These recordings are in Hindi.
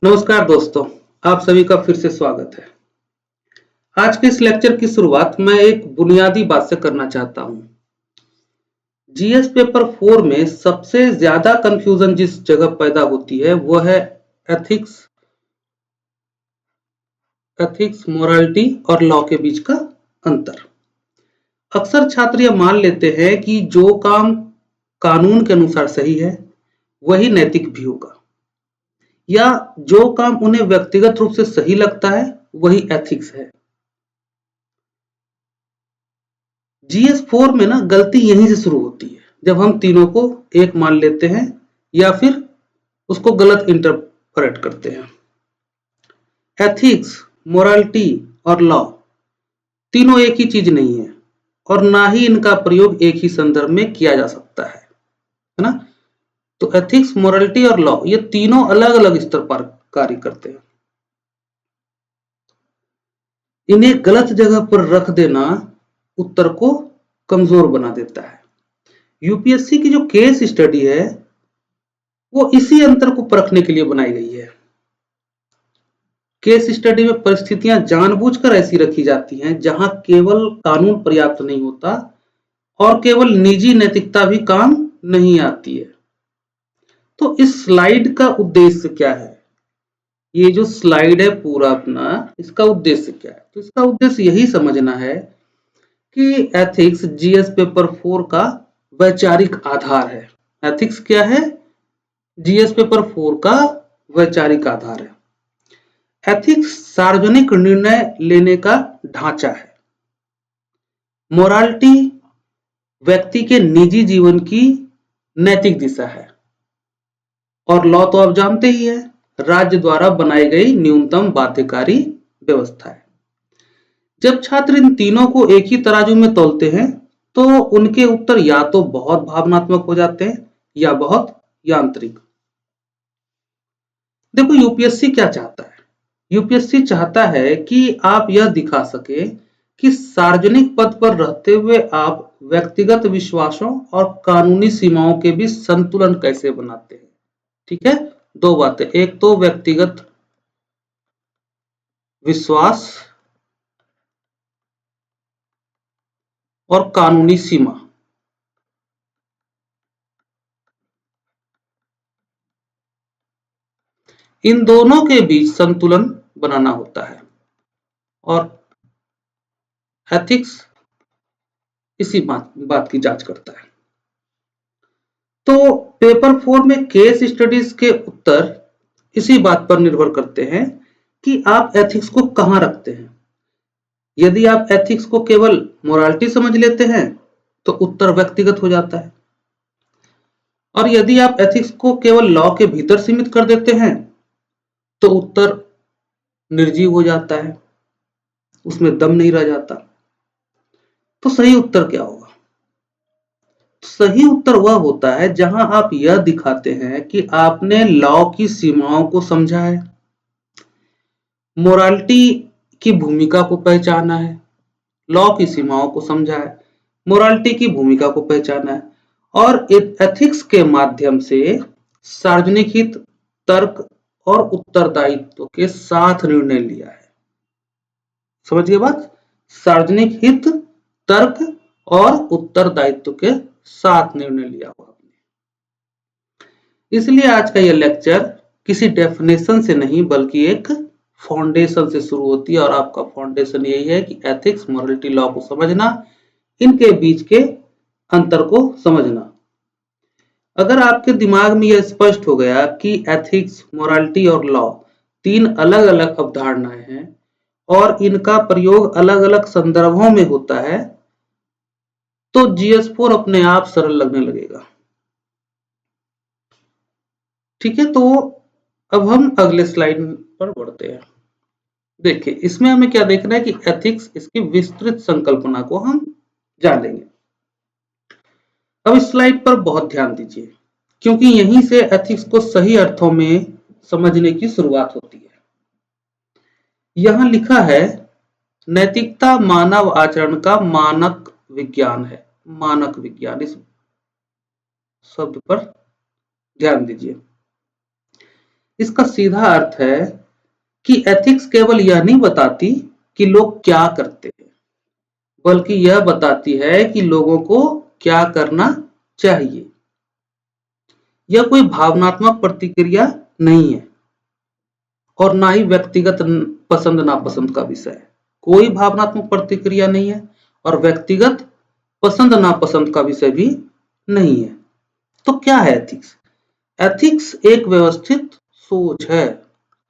नमस्कार दोस्तों, आप सभी का फिर से स्वागत है। आज के इस लेक्चर की शुरुआत मैं एक बुनियादी बात से करना चाहता हूं। जीएस पेपर 4 में सबसे ज्यादा कंफ्यूजन जिस जगह पैदा होती है वो है एथिक्स, मोरालिटी और लॉ के बीच का अंतर। अक्सर छात्र यह मान लेते हैं कि जो काम कानून के अनुसार सही है वही नैतिक भी होगा, या जो काम उन्हें व्यक्तिगत रूप से सही लगता है वही एथिक्स है। जीएस 4 में ना गलती यहीं से शुरू होती है, जब हम तीनों को एक मान लेते हैं या फिर उसको गलत इंटरप्रेट करते हैं। एथिक्स, मोरालिटी और लॉ तीनों एक ही चीज नहीं है और ना ही इनका प्रयोग एक ही संदर्भ में किया जा सकता है ना। तो एथिक्स, मोरालिटी और लॉ ये तीनों अलग अलग स्तर पर कार्य करते हैं। इन्हें गलत जगह पर रख देना उत्तर को कमजोर बना देता है। यूपीएससी की जो केस स्टडी है वो इसी अंतर को परखने के लिए बनाई गई है। केस स्टडी में परिस्थितियां जानबूझकर ऐसी रखी जाती हैं जहां केवल कानून पर्याप्त नहीं होता और केवल निजी नैतिकता भी काम नहीं आती है। तो इस स्लाइड का उद्देश्य क्या है? ये जो स्लाइड है पूरा अपना, इसका उद्देश्य क्या है? तो इसका उद्देश्य यही समझना है कि एथिक्स जीएस पेपर 4 का वैचारिक आधार है। एथिक्स क्या है? जीएस पेपर 4 का वैचारिक आधार है। एथिक्स सार्वजनिक निर्णय लेने का ढांचा है। मोरालिटी व्यक्ति के निजी जीवन की नैतिक दिशा है और लॉ तो आप जानते ही है, राज्य द्वारा बनाई गई न्यूनतम बाध्यकारी व्यवस्था है। जब छात्र इन तीनों को एक ही तराजू में तौलते हैं तो उनके उत्तर या तो बहुत भावनात्मक हो जाते हैं या बहुत यांत्रिक। देखो यूपीएससी क्या चाहता है? यूपीएससी चाहता है कि आप यह दिखा सके कि सार्वजनिक पद पर रहते हुए आप व्यक्तिगत विश्वासों और कानूनी सीमाओं के बीच संतुलन कैसे बनाते हैं। ठीक है, दो बातें, एक तो व्यक्तिगत विश्वास और कानूनी सीमा। इन दोनों के बीच संतुलन बनाना होता है और एथिक्स इसी बात की जांच करता है। तो पेपर 4 में केस स्टडीज के उत्तर इसी बात पर निर्भर करते हैं कि आप एथिक्स को कहां रखते हैं। यदि आप एथिक्स को केवल मोरालिटी समझ लेते हैं तो उत्तर व्यक्तिगत हो जाता है, और यदि आप एथिक्स को केवल लॉ के भीतर सीमित कर देते हैं तो उत्तर निर्जीव हो जाता है, उसमें दम नहीं रह जाता। तो सही उत्तर क्या होगा? सही उत्तर वह होता है जहां आप यह दिखाते हैं कि आपने लॉ की सीमाओं को समझा है, मोरालिटी की भूमिका को पहचाना है, लॉ की सीमाओं को समझा है, मोरालिटी की भूमिका को पहचाना है और एथिक्स के माध्यम से सार्वजनिक हित, तर्क और उत्तरदायित्व के साथ निर्णय लिया है। समझ गए बात? सार्वजनिक हित, तर्क और उत्तरदायित्व के साथ निर्णय लिया हुआ। इसलिए आज का यह लेक्चर किसी डेफिनेशन से नहीं बल्कि एक फाउंडेशन से शुरू होती है और आपका फाउंडेशन यही है कि एथिक्स, मोरालिटी, लॉ को समझना, इनके बीच के अंतर को समझना। अगर आपके दिमाग में यह स्पष्ट हो गया कि एथिक्स, मोरालिटी और लॉ तीन अलग अलग अवधारणाएं हैं और इनका प्रयोग अलग अलग संदर्भों में होता है, तो जीएस 4 अपने आप सरल लगने लगेगा। ठीक है, तो अब हम अगले स्लाइड पर बढ़ते हैं। देखिए, इसमें हमें क्या देखना है कि एथिक्स, इसकी विस्तृत संकल्पना को हम जान लेंगे। अब इस स्लाइड पर बहुत ध्यान दीजिए क्योंकि यहीं से एथिक्स को सही अर्थों में समझने की शुरुआत होती है। यहां लिखा है, नैतिकता मानव आचरण का मानक विज्ञान है। मानक विज्ञान, इस शब्द पर ध्यान दीजिए। इसका सीधा अर्थ है कि एथिक्स केवल यह नहीं बताती कि लोग क्या करते हैं, बल्कि यह बताती है कि लोगों को क्या करना चाहिए। यह कोई भावनात्मक प्रतिक्रिया नहीं है और ना ही व्यक्तिगत पसंद नापसंद का विषय है। कोई भावनात्मक प्रतिक्रिया नहीं है और व्यक्तिगत पसंद नापसंद का विषय भी नहीं है। तो क्या है एथिक्स? एथिक्स एक व्यवस्थित सोच है,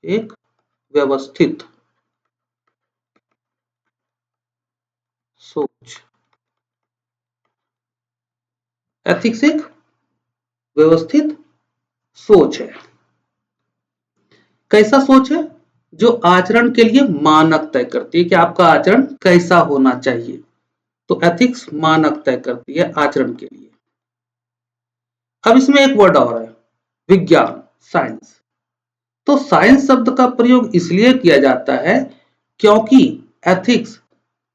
एक व्यवस्थित सोच। एथिक्स एक व्यवस्थित सोच है। कैसा सोच है? जो आचरण के लिए मानक तय करती है कि आपका आचरण कैसा होना चाहिए। तो एथिक्स मानक तय करती है आचरण के लिए। अब इसमें एक वर्ड और है, विज्ञान, साइंस। तो साइंस शब्द का प्रयोग इसलिए किया जाता है क्योंकि एथिक्स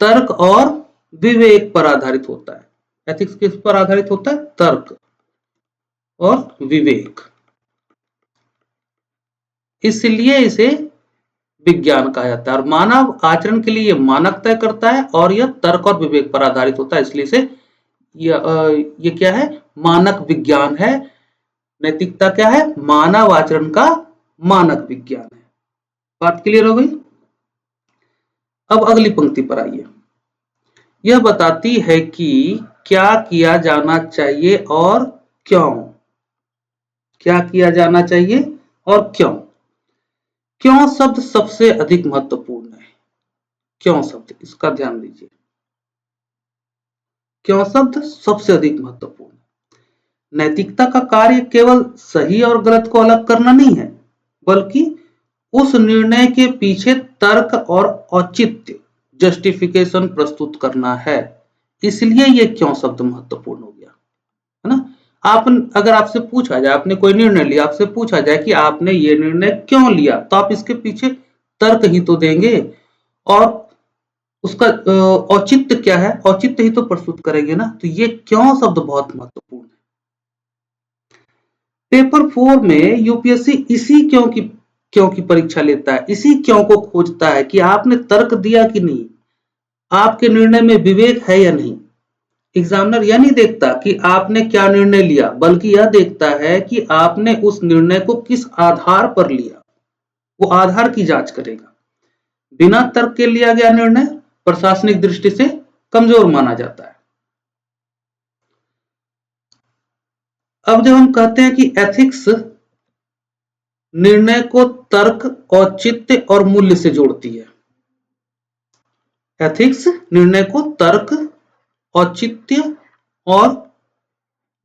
तर्क और विवेक पर आधारित होता है। एथिक्स किस पर आधारित होता है? तर्क और विवेक। इसलिए इसे विज्ञान कहा जाता है और मानव आचरण के लिए यह मानक तय करता है और यह तर्क और विवेक पर आधारित होता है, इसलिए इसे ये क्या है? मानक विज्ञान है। नैतिकता क्या है? मानव आचरण का मानक विज्ञान है। बात क्लियर हो गई? अब अगली पंक्ति पर आइए। यह बताती है कि क्या किया जाना चाहिए और क्यों। क्या किया जाना चाहिए और क्यों। क्यों शब्द सबसे अधिक महत्वपूर्ण है। क्यों शब्द, इसका ध्यान दीजिए। क्यों शब्द सबसे अधिक महत्वपूर्ण है। नैतिकता का कार्य केवल सही और गलत को अलग करना नहीं है, बल्कि उस निर्णय के पीछे तर्क और औचित्य, जस्टिफिकेशन प्रस्तुत करना है। इसलिए यह क्यों शब्द महत्वपूर्ण हो गया, है ना। आप अगर आपसे पूछा जाए, आपने कोई निर्णय लिया, आपसे पूछा जाए कि आपने ये निर्णय क्यों लिया, तो आप इसके पीछे तर्क ही तो देंगे और उसका औचित्य क्या है, औचित्य ही तो प्रस्तुत करेंगे ना। तो ये क्यों शब्द बहुत महत्वपूर्ण है। पेपर 4 में यूपीएससी इसी क्यों की परीक्षा लेता है, इसी क्यों को खोजता है कि आपने तर्क दिया कि नहीं, आपके निर्णय में विवेक है या नहीं। एग्जामिनर यह नहीं देखता कि आपने क्या निर्णय लिया, बल्कि यह देखता है कि आपने उस निर्णय को किस आधार पर लिया। वो आधार की जांच करेगा। बिना तर्क के लिया गया निर्णय प्रशासनिक दृष्टि से कमजोर माना जाता है। अब जब हम कहते हैं कि एथिक्स निर्णय को तर्क, औचित्य और मूल्य से जोड़ती है। एथिक्स निर्णय को तर्क, औचित्य और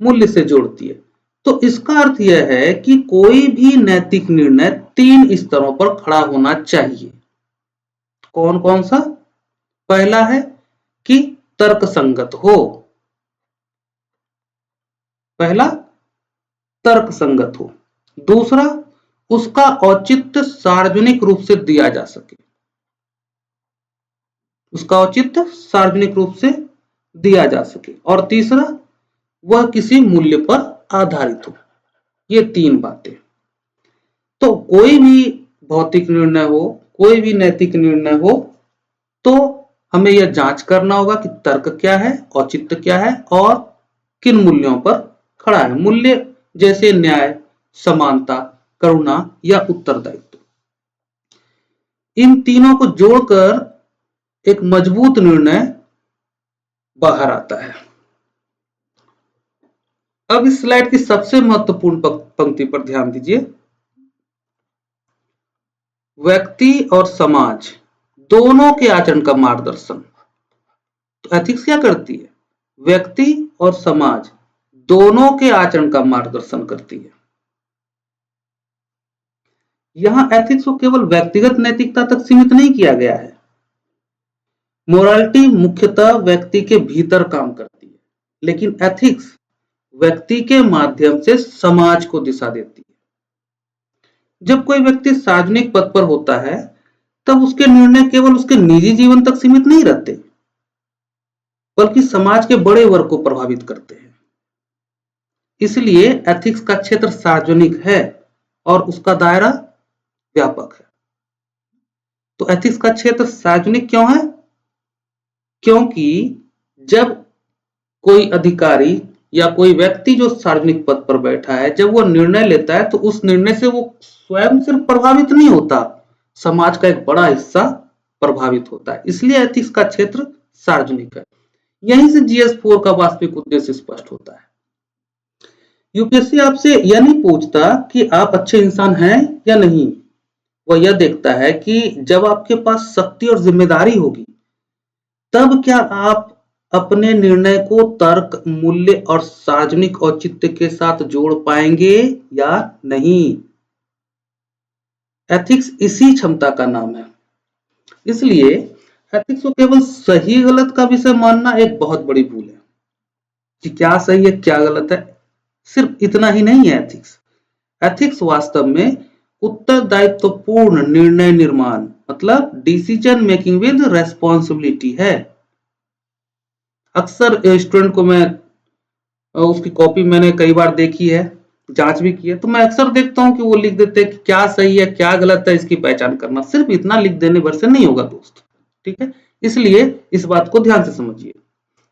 मूल्य से जोड़ती है। तो इसका अर्थ यह है कि कोई भी नैतिक निर्णय 3 स्तरों पर खड़ा होना चाहिए। कौन कौन सा? पहला है कि तर्कसंगत हो। पहला, तर्कसंगत हो। दूसरा, उसका औचित्य सार्वजनिक रूप से दिया जा सके। उसका औचित्य सार्वजनिक रूप से दिया जा सके। और तीसरा, वह किसी मूल्य पर आधारित हो। ये 3 बातें। तो कोई भी भौतिक निर्णय हो, कोई भी नैतिक निर्णय हो, तो हमें यह जांच करना होगा कि तर्क क्या है, औचित्य क्या है और किन मूल्यों पर खड़ा है। मूल्य जैसे न्याय, समानता, करुणा या उत्तरदायित्व। इन तीनों को जोड़कर एक मजबूत निर्णय बाहर आता है। अब इस स्लाइड की सबसे महत्वपूर्ण पंक्ति पर ध्यान दीजिए। व्यक्ति और समाज दोनों के आचरण का मार्गदर्शन। तो एथिक्स क्या करती है? व्यक्ति और समाज दोनों के आचरण का मार्गदर्शन करती है। यहां एथिक्स को केवल व्यक्तिगत नैतिकता तक सीमित नहीं किया गया है। मोरालिटी मुख्यतः व्यक्ति के भीतर काम करती है, लेकिन एथिक्स व्यक्ति के माध्यम से समाज को दिशा देती है। जब कोई व्यक्ति सार्वजनिक पद पर होता है, तब उसके निर्णय केवल उसके निजी जीवन तक सीमित नहीं रहते, बल्कि समाज के बड़े वर्ग को प्रभावित करते हैं। इसलिए एथिक्स का क्षेत्र सार्वजनिक है और उसका दायरा व्यापक है। तो एथिक्स का क्षेत्र सार्वजनिक क्यों है? क्योंकि जब कोई अधिकारी या कोई व्यक्ति जो सार्वजनिक पद पर बैठा है, जब वो निर्णय लेता है तो उस निर्णय से वो स्वयं सिर्फ प्रभावित नहीं होता, समाज का एक बड़ा हिस्सा प्रभावित होता है। इसलिए एथिक्स का क्षेत्र सार्वजनिक है। यहीं से GS4 का वास्तविक उद्देश्य स्पष्ट होता है। यूपीएससी आपसे यह नहीं पूछता कि आप अच्छे इंसान हैं या नहीं, वह यह देखता है कि जब आपके पास शक्ति और जिम्मेदारी होगी तब क्या आप अपने निर्णय को तर्क, मूल्य और सार्वजनिक औचित्य के साथ जोड़ पाएंगे या नहीं। एथिक्स इसी क्षमता का नाम है। इसलिए एथिक्स को केवल सही गलत का विषय मानना एक बहुत बड़ी भूल है कि क्या सही है क्या गलत है। सिर्फ इतना ही नहीं है एथिक्स। एथिक्स वास्तव में उत्तरदायित्वपूर्ण निर्णय निर्माण मतलब डिसीजन मेकिंग विद रेस्पॉन्सिबिलिटी है। अक्सर स्टूडेंट को मैं उसकी कॉपी मैंने कई बार देखी है, जांच भी की है, तो मैं अक्सर देखता हूं कि वो लिख देते हैं कि क्या सही है क्या गलत है इसकी पहचान करना। सिर्फ इतना लिख देने भर से नहीं होगा दोस्त, ठीक है। इसलिए इस बात को ध्यान से समझिए।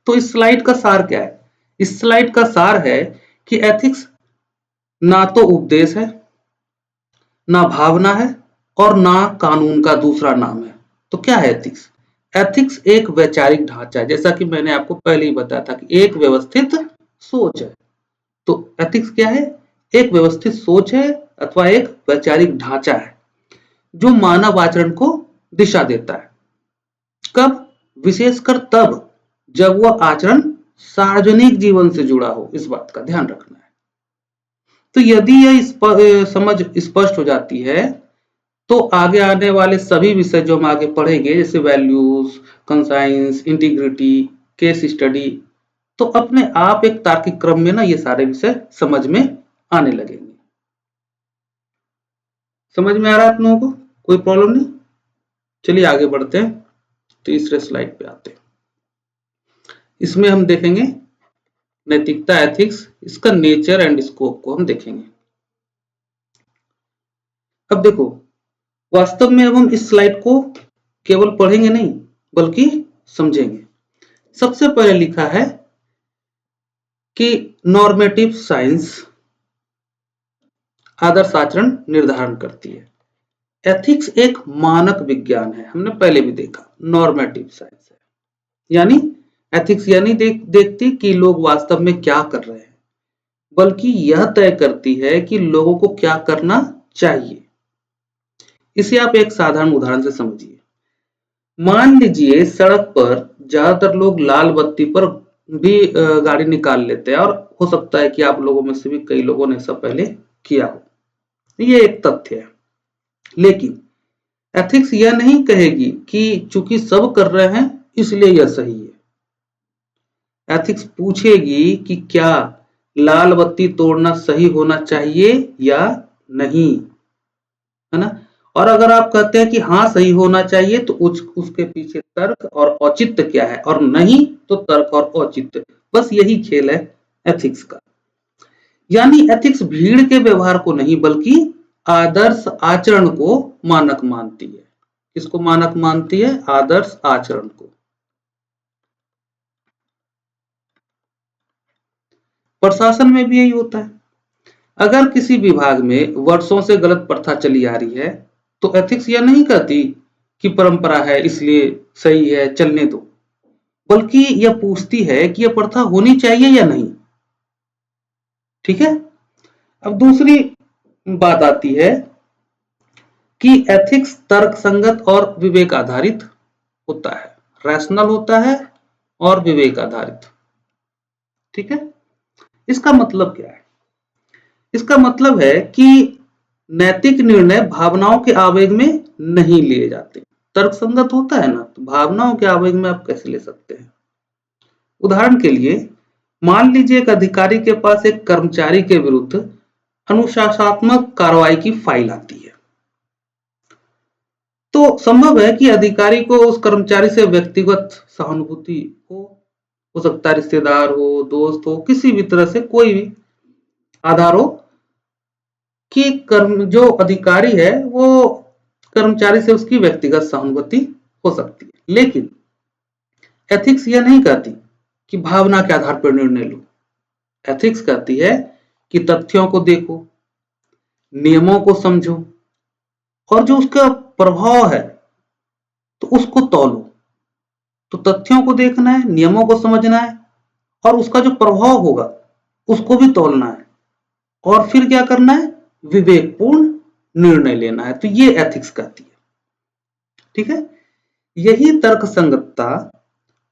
तो इस स्लाइड का सार क्या है? इस स्लाइड का सार है कि एथिक्स ना तो उपदेश है, ना भावना है और ना कानून का दूसरा नाम है। तो क्या है एथिक्स? एथिक्स एक वैचारिक ढांचा है, जैसा कि मैंने आपको पहले ही बताया था कि एक व्यवस्थित सोच है। तो एथिक्स क्या है? एक व्यवस्थित सोच है अथवा एक वैचारिक ढांचा है जो मानव आचरण को दिशा देता है। कब? विशेषकर तब जब वह आचरण सार्वजनिक जीवन से जुड़ा हो। इस बात का ध्यान रखना है। तो यदि यह समझ स्पष्ट हो जाती है तो आगे आने वाले सभी विषय जो हम आगे पढ़ेंगे, जैसे values, conscience, integrity, case study, तो अपने आप एक तार्किक क्रम में ना ये सारे विषय समझ में आने लगेंगे। समझ में आ रहा है आप लोगों को? कोई प्रॉब्लम नहीं? चलिए आगे बढ़ते हैं, तीसरे स्लाइड पे आते हैं। इसमें हम देखेंगे नैतिकता एथिक्स, इसका नेचर एंड स्कोप को हम देखेंगे। अब देखो, वास्तव में अब हम इस स्लाइड को केवल पढ़ेंगे नहीं बल्कि समझेंगे। सबसे पहले लिखा है कि नॉर्मेटिव साइंस आदर्श आचरण निर्धारण करती है। एथिक्स एक मानक विज्ञान है, हमने पहले भी देखा। नॉर्मेटिव साइंस है यानी एथिक्स यह नहीं देखती कि लोग वास्तव में क्या कर रहे हैं, बल्कि यह तय करती है कि लोगों को क्या करना चाहिए। इसे आप एक साधारण उदाहरण से समझिए। मान लीजिए सड़क पर ज्यादातर लोग लाल बत्ती पर भी गाड़ी निकाल लेते हैं, और हो सकता है कि आप लोगों में से भी कई लोगों ने ऐसा पहले किया हो। ये एक तथ्य है। लेकिन एथिक्स यह नहीं कहेगी कि चूंकि सब कर रहे हैं इसलिए यह सही है। एथिक्स पूछेगी कि क्या लाल बत्ती तोड़ना सही होना चाहिए या नहीं, है ना। और अगर आप कहते हैं कि हाँ सही होना चाहिए तो उसके पीछे तर्क और औचित्य क्या है, और नहीं तो तर्क और औचित्य। बस यही खेल है एथिक्स का। यानी एथिक्स भीड़ के व्यवहार को नहीं बल्कि आदर्श आचरण को मानक मानती है। किसको मानक मानती है? आदर्श आचरण को। प्रशासन में भी यही होता है। अगर किसी विभाग में वर्षों से गलत प्रथा चली आ रही है तो एथिक्स यह नहीं कहती कि परंपरा है इसलिए सही है चलने दो, बल्कि यह पूछती है कि यह प्रथा होनी चाहिए या नहीं। ठीक है। अब दूसरी बात आती है कि एथिक्स तर्कसंगत और विवेक आधारित होता है, रैशनल होता है और विवेक आधारित। ठीक है। इसका मतलब क्या है? इसका मतलब है कि नैतिक निर्णय भावनाओं के आवेग में नहीं लिए जाते। तर्कसंगत होता है ना, तो भावनाओं के आवेग में आप कैसे ले सकते हैं? उदाहरण के लिए मान लीजिए एक अधिकारी के पास एक कर्मचारी के विरुद्ध अनुशासनात्मक कार्रवाई की फाइल आती है, तो संभव है कि अधिकारी को उस कर्मचारी से व्यक्तिगत सहानुभूति हो सकता है रिश्तेदार हो, दोस्त हो, किसी भी तरह से कोई भी आधार हो कि जो अधिकारी है वो कर्मचारी से उसकी व्यक्तिगत सहानुभूति हो सकती है, लेकिन एथिक्स यह नहीं कहती कि भावना के आधार पर निर्णय लो। एथिक्स कहती है कि तथ्यों को देखो, नियमों को समझो और जो उसका प्रभाव है तो उसको तौलो। तो तथ्यों को देखना है, नियमों को समझना है और उसका जो प्रभाव होगा उसको भी तौलना है और फिर क्या करना है, विवेकपूर्ण निर्णय लेना है। तो ये एथिक्स कहती है। ठीक है, यही तर्क संगतता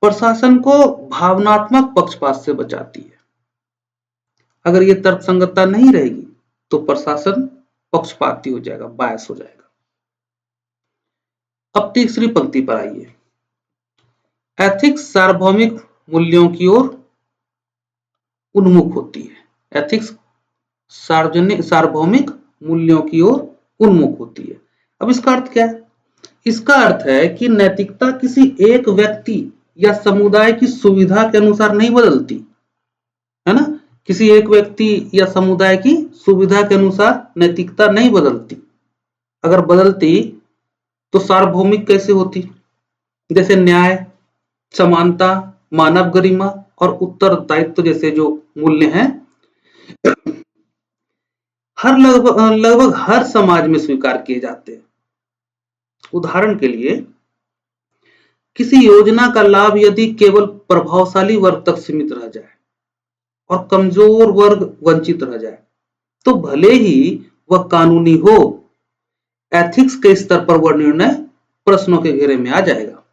प्रशासन को भावनात्मक पक्षपात से बचाती है। अगर ये तर्क संगतता नहीं रहेगी तो प्रशासन पक्षपाती हो जाएगा, बायस हो जाएगा। अब तीसरी पंक्ति पर आइए। एथिक्स सार्वभौमिक मूल्यों की ओर उन्मुख होती है। एथिक्स सार्वभौमिक मूल्यों की ओर उन्मुख होती है। अब इसका अर्थ क्या है? इसका अर्थ है कि नैतिकता किसी एक व्यक्ति या समुदाय की सुविधा के अनुसार नहीं बदलती, है ना। किसी एक व्यक्ति या समुदाय की सुविधा के अनुसार नैतिकता नहीं बदलती। अगर बदलती तो सार्वभौमिक कैसे होती? जैसे न्याय, समानता, मानव गरिमा और उत्तरदायित्व जैसे जो मूल्य हैं लगभग हर समाज में स्वीकार किए जाते हैं। उदाहरण के लिए किसी योजना का लाभ यदि केवल प्रभावशाली वर्ग तक सीमित रह जाए और कमजोर वर्ग वंचित रह जाए तो भले ही वह कानूनी हो, एथिक्स के स्तर पर वह निर्णय प्रश्नों के घेरे में आ जाएगा।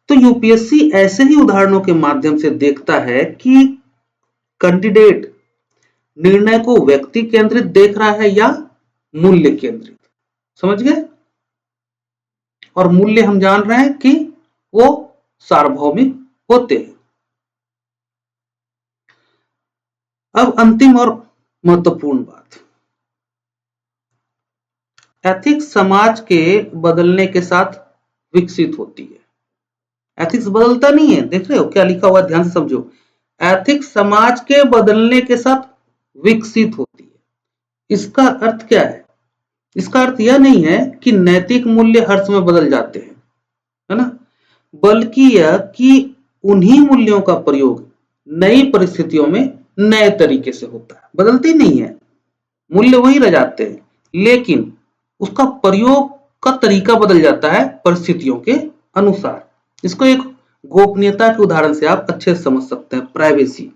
तो यूपीएससी ऐसे ही उदाहरणों के माध्यम से देखता है कि कैंडिडेट निर्णय को व्यक्ति केंद्रित देख रहा है या मूल्य केंद्रित। समझ गए? और मूल्य हम जान रहे हैं कि वो सार्वभौमिक होते हैं। अब अंतिम और महत्वपूर्ण बात, एथिक्स समाज के बदलने के साथ विकसित होती है। एथिक्स बदलता नहीं है, देख रहे हो क्या लिखा हुआ, ध्यान से समझो। एथिक्स समाज के बदलने के साथ विकसित होती है। इसका अर्थ क्या है? इसका अर्थ यह नहीं है कि नैतिक मूल्य हर समय बदल जाते हैं, है ना, बल्कि यह कि उन्हीं मूल्यों का प्रयोग नई परिस्थितियों में नए तरीके से होता है। बदलते नहीं है, मूल्य वही रह जाते हैं, लेकिन उसका प्रयोग का तरीका बदल जाता है परिस्थितियों के अनुसार। इसको एक गोपनीयता के उदाहरण से आप अच्छे से समझ सकते हैं, प्राइवेसी।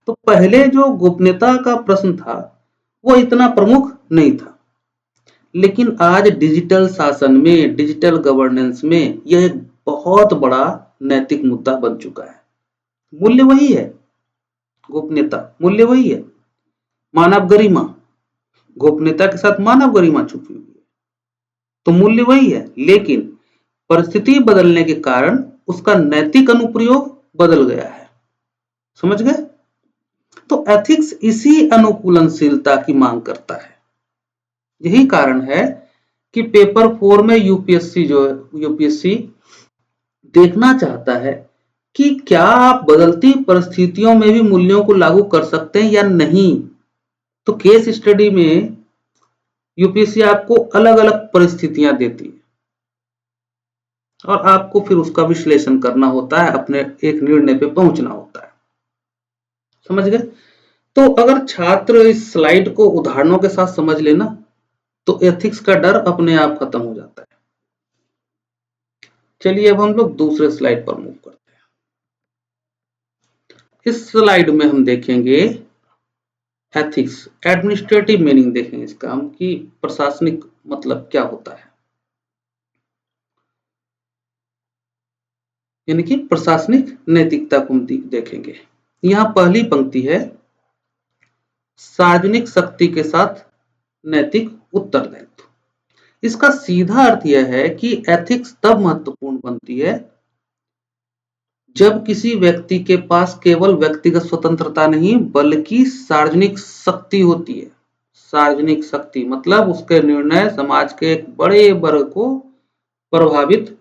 तो पहले जो गोपनीयता का प्रश्न था वो इतना प्रमुख नहीं था, लेकिन आज डिजिटल शासन में, डिजिटल गवर्नेंस में यह एक बहुत बड़ा नैतिक मुद्दा बन चुका है। मूल्य वही है, गोपनीयता मूल्य वही है, मानव गरिमा, गोपनीयता के साथ मानव गरिमा छुपी हुई है। तो मूल्य वही है, लेकिन परिस्थिति बदलने के कारण उसका नैतिक अनुप्रयोग बदल गया है। समझ गए? तो एथिक्स इसी अनुकूलनशीलता की मांग करता है। यही कारण है कि पेपर 4 में यूपीएससी देखना चाहता है कि क्या आप बदलती परिस्थितियों में भी मूल्यों को लागू कर सकते हैं या नहीं। तो केस स्टडी में यूपीएससी आपको अलग अलग परिस्थितियां देती है और आपको फिर उसका विश्लेषण करना होता है, अपने एक निर्णय पे पहुंचना होता है। समझ गए? तो अगर छात्र इस स्लाइड को उदाहरणों के साथ समझ लेना तो एथिक्स का डर अपने आप खत्म हो जाता है। चलिए अब हम लोग दूसरे स्लाइड पर मूव करते हैं। इस स्लाइड में हम देखेंगे एथिक्स, एडमिनिस्ट्रेटिव मीनिंग देखेंगे इसका हम, कि प्रशासनिक मतलब क्या होता है, यानी कि प्रशासनिक नैतिकता को हम देखेंगे। यहां पहली पंक्ति है, सार्वजनिक शक्ति के साथ नैतिक उत्तरदायित्व। इसका सीधा अर्थ यह है कि एथिक्स तब महत्वपूर्ण बनती है जब किसी व्यक्ति के पास केवल व्यक्तिगत स्वतंत्रता नहीं बल्कि सार्वजनिक शक्ति होती है। सार्वजनिक शक्ति मतलब उसके निर्णय समाज के एक बड़े वर्ग को प्रभावित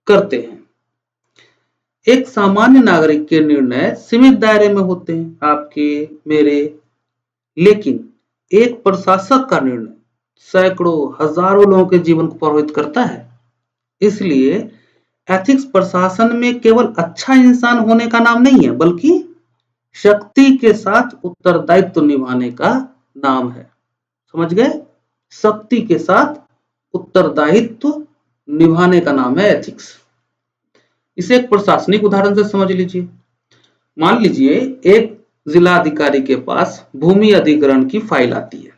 करते हैं। एक सामान्य नागरिक के निर्णय सीमित दायरे में होते हैं, आपके मेरे, लेकिन एक प्रशासक का निर्णय सैकड़ों हजारों लोगों के जीवन को प्रभावित करता है। इसलिए एथिक्स प्रशासन में केवल अच्छा इंसान होने का नाम नहीं है, बल्कि शक्ति के साथ उत्तरदायित्व निभाने का नाम है। समझ गए? शक्ति के साथ उत्तरदायित्व निभाने का नाम है एथिक्स। इसे एक प्रशासनिक उदाहरण से समझ लीजिए। मान लीजिए एक जिलाधिकारी के पास भूमि अधिग्रहण की फाइल आती है।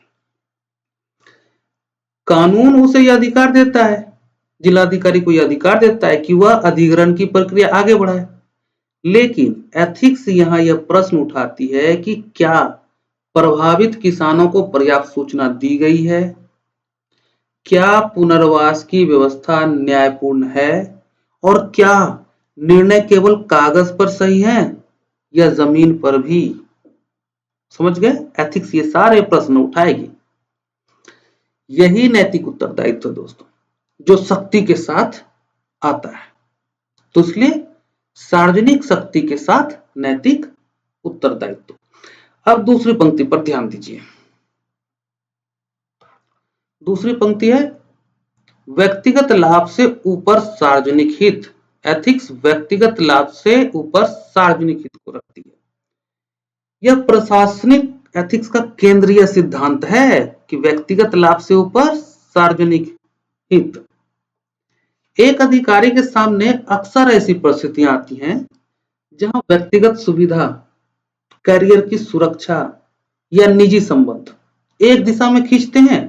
कानून उसे यह अधिकार देता है, जिलाधिकारी को यह अधिकार देता है कि वह अधिग्रहण की प्रक्रिया आगे बढ़ाए। लेकिन एथिक्स यहां यह प्रश्न उठाती है कि क्या प्रभावित किसानों को पर्याप्त सूचना दी गई है? क्या पुनर्वास की व्यवस्था न्यायपूर्ण है? और क्या निर्णय केवल कागज पर सही है या जमीन पर भी? समझ गए? एथिक्स ये सारे प्रश्न उठाएगी। यही नैतिक उत्तरदायित्व दोस्तों, जो शक्ति के साथ आता है। तो इसलिए सार्वजनिक शक्ति के साथ नैतिक उत्तरदायित्व। अब दूसरी पंक्ति पर ध्यान दीजिए। दूसरी पंक्ति है व्यक्तिगत लाभ से ऊपर सार्वजनिक हित। एथिक्स व्यक्तिगत लाभ से ऊपर सार्वजनिक हित को रखती है। यह प्रशासनिक एथिक्स का केंद्रीय सिद्धांत है कि व्यक्तिगत लाभ से ऊपर सार्वजनिक हित। एक अधिकारी के सामने अक्सर ऐसी परिस्थितियां आती हैं जहां व्यक्तिगत सुविधा, करियर की सुरक्षा या निजी संबंध एक दिशा में खींचते हैं,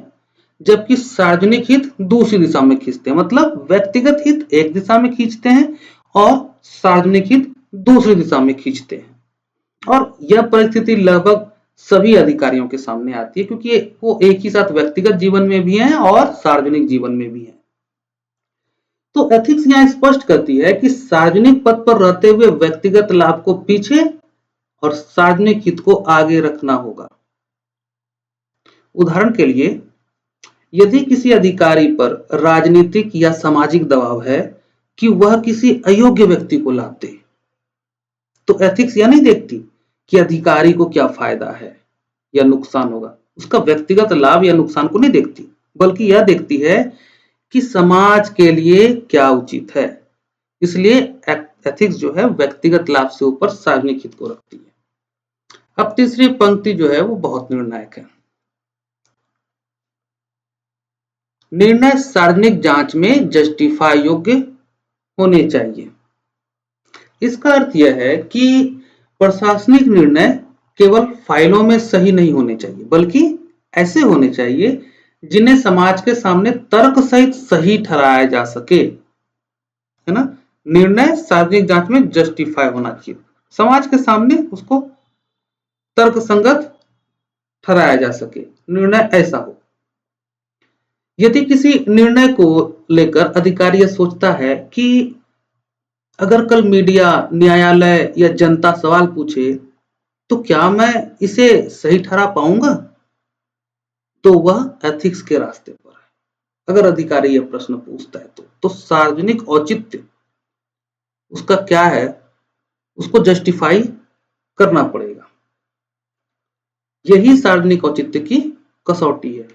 जबकि सार्वजनिक हित दूसरी दिशा में खींचते हैं। मतलब व्यक्तिगत हित एक दिशा में खींचते हैं और सार्वजनिक हित दूसरी दिशा में खींचते हैं। और यह परिस्थिति लगभग सभी अधिकारियों के सामने आती है, क्योंकि वो एक ही साथ व्यक्तिगत जीवन में भी हैं और सार्वजनिक जीवन में भी हैं। तो एथिक्स यहां स्पष्ट करती है कि सार्वजनिक पद पर रहते हुए व्यक्तिगत लाभ को पीछे और सार्वजनिक हित को आगे रखना होगा। उदाहरण के लिए, यदि किसी अधिकारी पर राजनीतिक या सामाजिक दबाव है कि वह किसी अयोग्य व्यक्ति को लाभ दे, तो एथिक्स यह नहीं देखती कि अधिकारी को क्या फायदा है या नुकसान होगा, उसका व्यक्तिगत लाभ या नुकसान को नहीं देखती, बल्कि यह देखती है कि समाज के लिए क्या उचित है। इसलिए एथिक्स जो है व्यक्तिगत लाभ से ऊपर सार्वजनिक हित को रखती है। अब तीसरी पंक्ति जो है वो बहुत निर्णायक है। निर्णय सार्वजनिक जांच में जस्टिफाई योग्य होने चाहिए। इसका अर्थ यह है कि प्रशासनिक निर्णय केवल फाइलों में सही नहीं होने चाहिए, बल्कि ऐसे होने चाहिए जिन्हें समाज के सामने तर्क सहित सही ठहराया जा सके, है ना। निर्णय सार्वजनिक जांच में जस्टिफाई होना चाहिए, समाज के सामने उसको तर्क संगत ठहराया जा सके, निर्णय ऐसा हो। यदि किसी निर्णय को लेकर अधिकारी यह सोचता है कि अगर कल मीडिया, न्यायालय या जनता सवाल पूछे तो क्या मैं इसे सही ठहरा पाऊंगा, तो वह एथिक्स के रास्ते पर है। अगर अधिकारी यह प्रश्न पूछता है तो सार्वजनिक औचित्य उसका क्या है, उसको जस्टिफाई करना पड़ेगा। यही सार्वजनिक औचित्य की कसौटी है।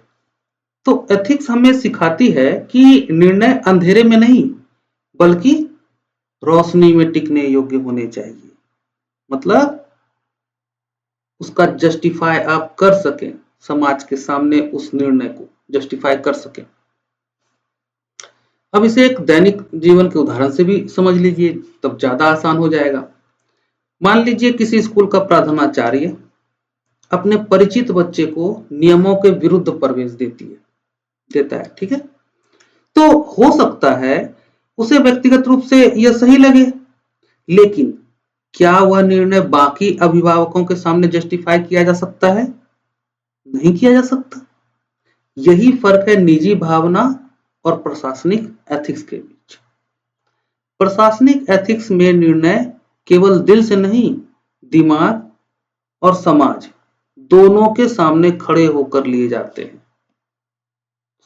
तो एथिक्स हमें सिखाती है कि निर्णय अंधेरे में नहीं, बल्कि रोशनी में टिकने योग्य होने चाहिए। मतलब उसका जस्टिफाई आप कर सकें, समाज के सामने उस निर्णय को जस्टिफाई कर सकें। अब इसे एक दैनिक जीवन के उदाहरण से भी समझ लीजिए, तब ज्यादा आसान हो जाएगा। मान लीजिए किसी स्कूल का प्रधानाचार्य अपने परिचित बच्चे को नियमों के विरुद्ध प्रवेश देता है, ठीक है। तो हो सकता है उसे व्यक्तिगत रूप से यह सही लगे, लेकिन क्या वह निर्णय बाकी अभिभावकों के सामने जस्टिफाई किया जा सकता है? नहीं किया जा सकता। यही फर्क है निजी भावना और प्रशासनिक एथिक्स के बीच। प्रशासनिक एथिक्स में निर्णय केवल दिल से नहीं, दिमाग और समाज दोनों के सामने खड़े होकर लिए जाते हैं।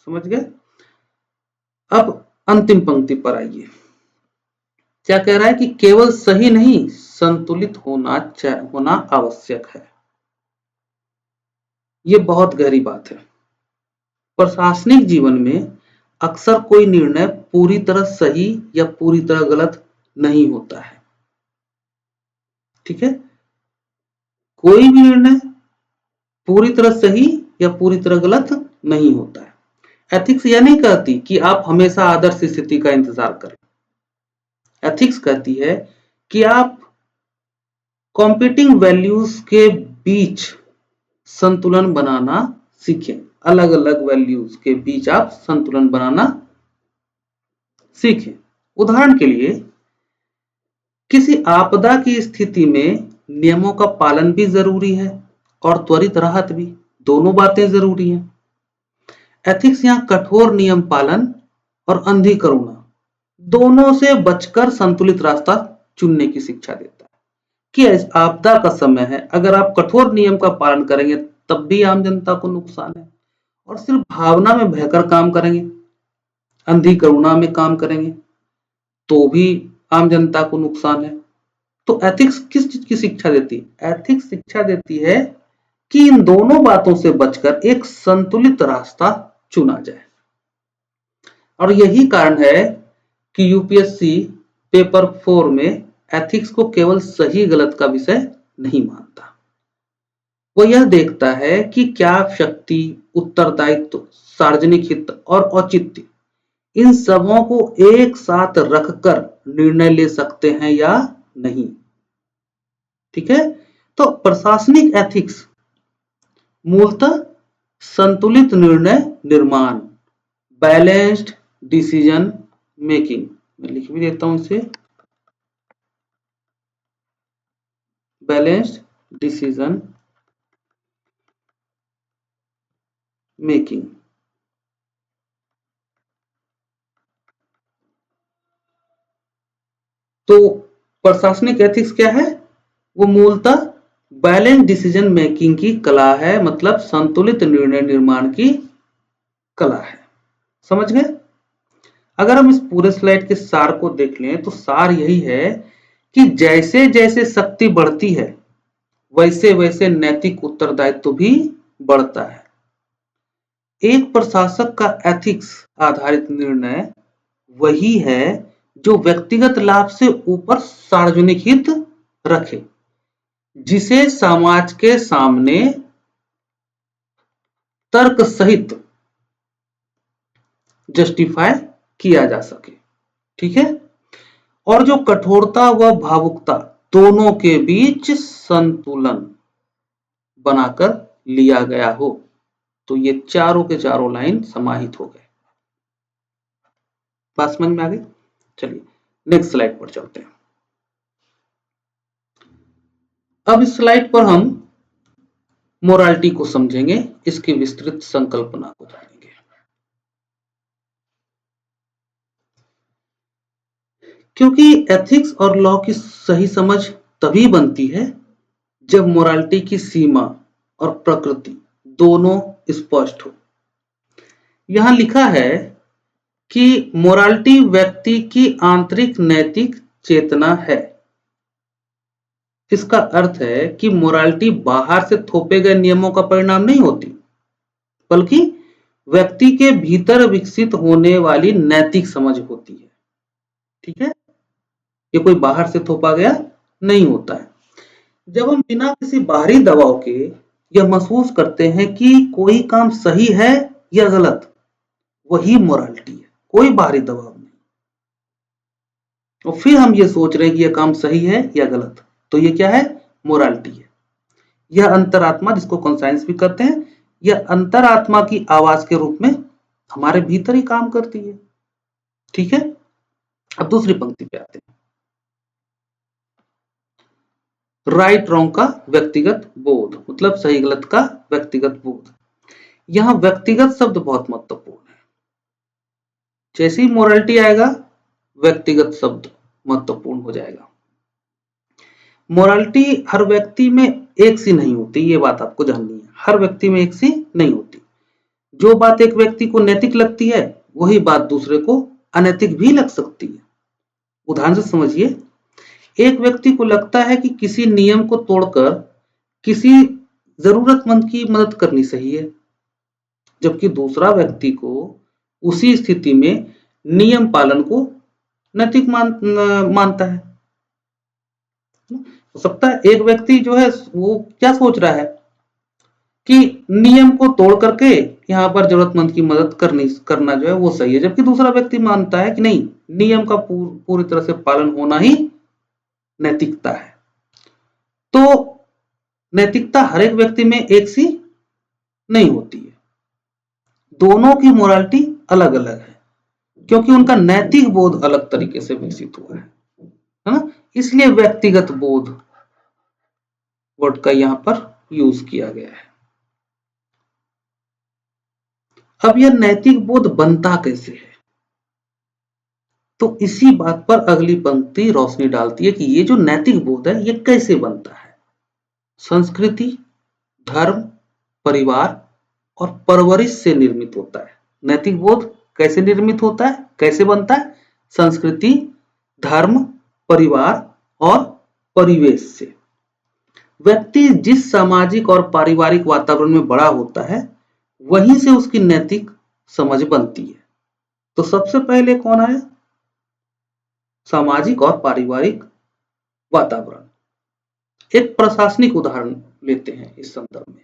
समझ गए? अब अंतिम पंक्ति पर आइए। क्या कह रहा है कि केवल सही नहीं, संतुलित होना आवश्यक है। ये बहुत गहरी बात है। प्रशासनिक जीवन में अक्सर कोई निर्णय पूरी तरह सही या पूरी तरह गलत नहीं होता है। ठीक है, कोई भी निर्णय पूरी तरह सही या पूरी तरह गलत नहीं होता है। एथिक्स यह नहीं कहती कि आप हमेशा आदर्श स्थिति का इंतजार करें। एथिक्स कहती है कि आप कॉम्पीटिंग वैल्यूज के बीच संतुलन बनाना सीखें। अलग अलग वैल्यूज के बीच आप संतुलन बनाना सीखें। उदाहरण के लिए, किसी आपदा की स्थिति में नियमों का पालन भी जरूरी है और त्वरित राहत भी, दोनों बातें जरूरी हैं। एथिक्स यहाँ कठोर नियम पालन और अंधी करुणा दोनों से बचकर संतुलित रास्ता चुनने की शिक्षा देता है कि आपदा का समय है, अगर आप कठोर नियम का पालन करेंगे तब भी आम जनता को नुकसान है, और सिर्फ भावना में बहकर काम करेंगे, अंधी करुणा में काम करेंगे तो भी आम जनता को नुकसान है। तो एथिक्स किस चीज की शिक्षा देती है? एथिक्स शिक्षा देती है कि इन दोनों बातों से बचकर एक संतुलित रास्ता चुना जाए। और यही कारण है कि यूपीएससी पेपर 4 में एथिक्स को केवल सही गलत का विषय नहीं मानता। वो यह देखता है कि क्या आप शक्ति, उत्तरदायित्व, सार्वजनिक हित और औचित्य इन सबों को एक साथ रखकर निर्णय ले सकते हैं या नहीं। ठीक है, तो प्रशासनिक एथिक्स मूलतः संतुलित निर्णय निर्माण, बैलेंस्ड डिसीजन मेकिंग, मैं लिख भी देता हूं इसे, बैलेंस्ड डिसीजन मेकिंग। तो प्रशासनिक एथिक्स क्या है? वो मूलतः बैलेंस डिसीजन मेकिंग की कला है, मतलब संतुलित निर्णय निर्माण की कला है। समझ गए? अगर हम इस पूरे स्लाइड के सार को देख लें तो सार यही है कि जैसे जैसे शक्ति बढ़ती है वैसे वैसे नैतिक उत्तरदायित्व भी बढ़ता है। एक प्रशासक का एथिक्स आधारित निर्णय वही है जो व्यक्तिगत लाभ से ऊपर सार्वजनिक हित रखे, जिसे समाज के सामने तर्क सहित जस्टिफाई किया जा सके। ठीक है, और जो कठोरता व भावुकता दोनों के बीच संतुलन बनाकर लिया गया हो। तो ये चारों के चारों लाइन समाहित हो गए। बात समझ में आ गई? चलिए नेक्स्ट स्लाइड पर चलते हैं। अब इस स्लाइड पर हम मोरालिटी को समझेंगे, इसकी विस्तृत संकल्पना को जानेंगे। क्योंकि एथिक्स और लॉ की सही समझ तभी बनती है जब मोरालिटी की सीमा और प्रकृति दोनों स्पष्ट हो। यहां लिखा है कि मोरालिटी व्यक्ति की आंतरिक नैतिक चेतना है। इसका अर्थ है कि मोरालिटी बाहर से थोपे गए नियमों का परिणाम नहीं होती, बल्कि व्यक्ति के भीतर विकसित होने वाली नैतिक समझ होती है। ठीक है, ये कोई बाहर से थोपा गया नहीं होता है। जब हम बिना किसी बाहरी दबाव के यह महसूस करते हैं कि कोई काम सही है या गलत, वही मोरालिटी है, कोई बाहरी दबाव नहीं। और फिर हम ये सोच रहे हैं कि यह काम सही है या गलत, तो ये क्या है? मोरालिटी है। यह अंतरात्मा, जिसको कॉन्साइंस भी कहते हैं, यह अंतरात्मा की आवाज के रूप में हमारे भीतर ही काम करती है। ठीक है, अब दूसरी पंक्ति पे आते हैं। राइट रॉन्ग का व्यक्तिगत बोध, मतलब सही गलत का व्यक्तिगत बोध। यहां व्यक्तिगत शब्द बहुत महत्वपूर्ण है। जैसे ही मोरालिटी आएगा, व्यक्तिगत शब्द महत्वपूर्ण हो जाएगा। मोरालिटी हर व्यक्ति में एक सी नहीं होती, ये बात आपको जाननी है। हर व्यक्ति में एक सी नहीं होती। जो बात एक व्यक्ति को नैतिक लगती है, वही बात दूसरे को अनैतिक भी लग सकती है। उदाहरण से समझिए, एक व्यक्ति को लगता है कि किसी नियम को तोड़कर किसी जरूरतमंद की मदद करनी सही है, जबकि दूसरा व्यक्ति को उसी स्थिति में नियम पालन को नैतिक मानता है। हो सकता है एक व्यक्ति जो है वो क्या सोच रहा है कि नियम को तोड़ करके यहाँ पर जरूरतमंद की मदद करना जो है वो सही है, जबकि दूसरा व्यक्ति मानता है कि नहीं, नियम का पूरी तरह से पालन होना ही नैतिकता है। तो नैतिकता हर एक व्यक्ति में एक सी नहीं होती है, दोनों की मोरालिटी अलग अलग है, क्योंकि उनका नैतिक बोध अलग तरीके से विकसित हुआ है ना। इसलिए व्यक्तिगत बोध वर्ड का यहां पर यूज किया गया है। अब यह नैतिक बोध बनता कैसे है, तो इसी बात पर अगली पंक्ति रोशनी डालती है कि ये जो नैतिक बोध है ये कैसे बनता है। संस्कृति, धर्म, परिवार और परवरिश से निर्मित होता है। नैतिक बोध कैसे निर्मित होता है, कैसे बनता है? संस्कृति, धर्म, परिवार और परिवेश से। व्यक्ति जिस सामाजिक और पारिवारिक वातावरण में बड़ा होता है वहीं से उसकी नैतिक समझ बनती है। तो सबसे पहले कौन है? सामाजिक और पारिवारिक वातावरण। एक प्रशासनिक उदाहरण लेते हैं इस संदर्भ में।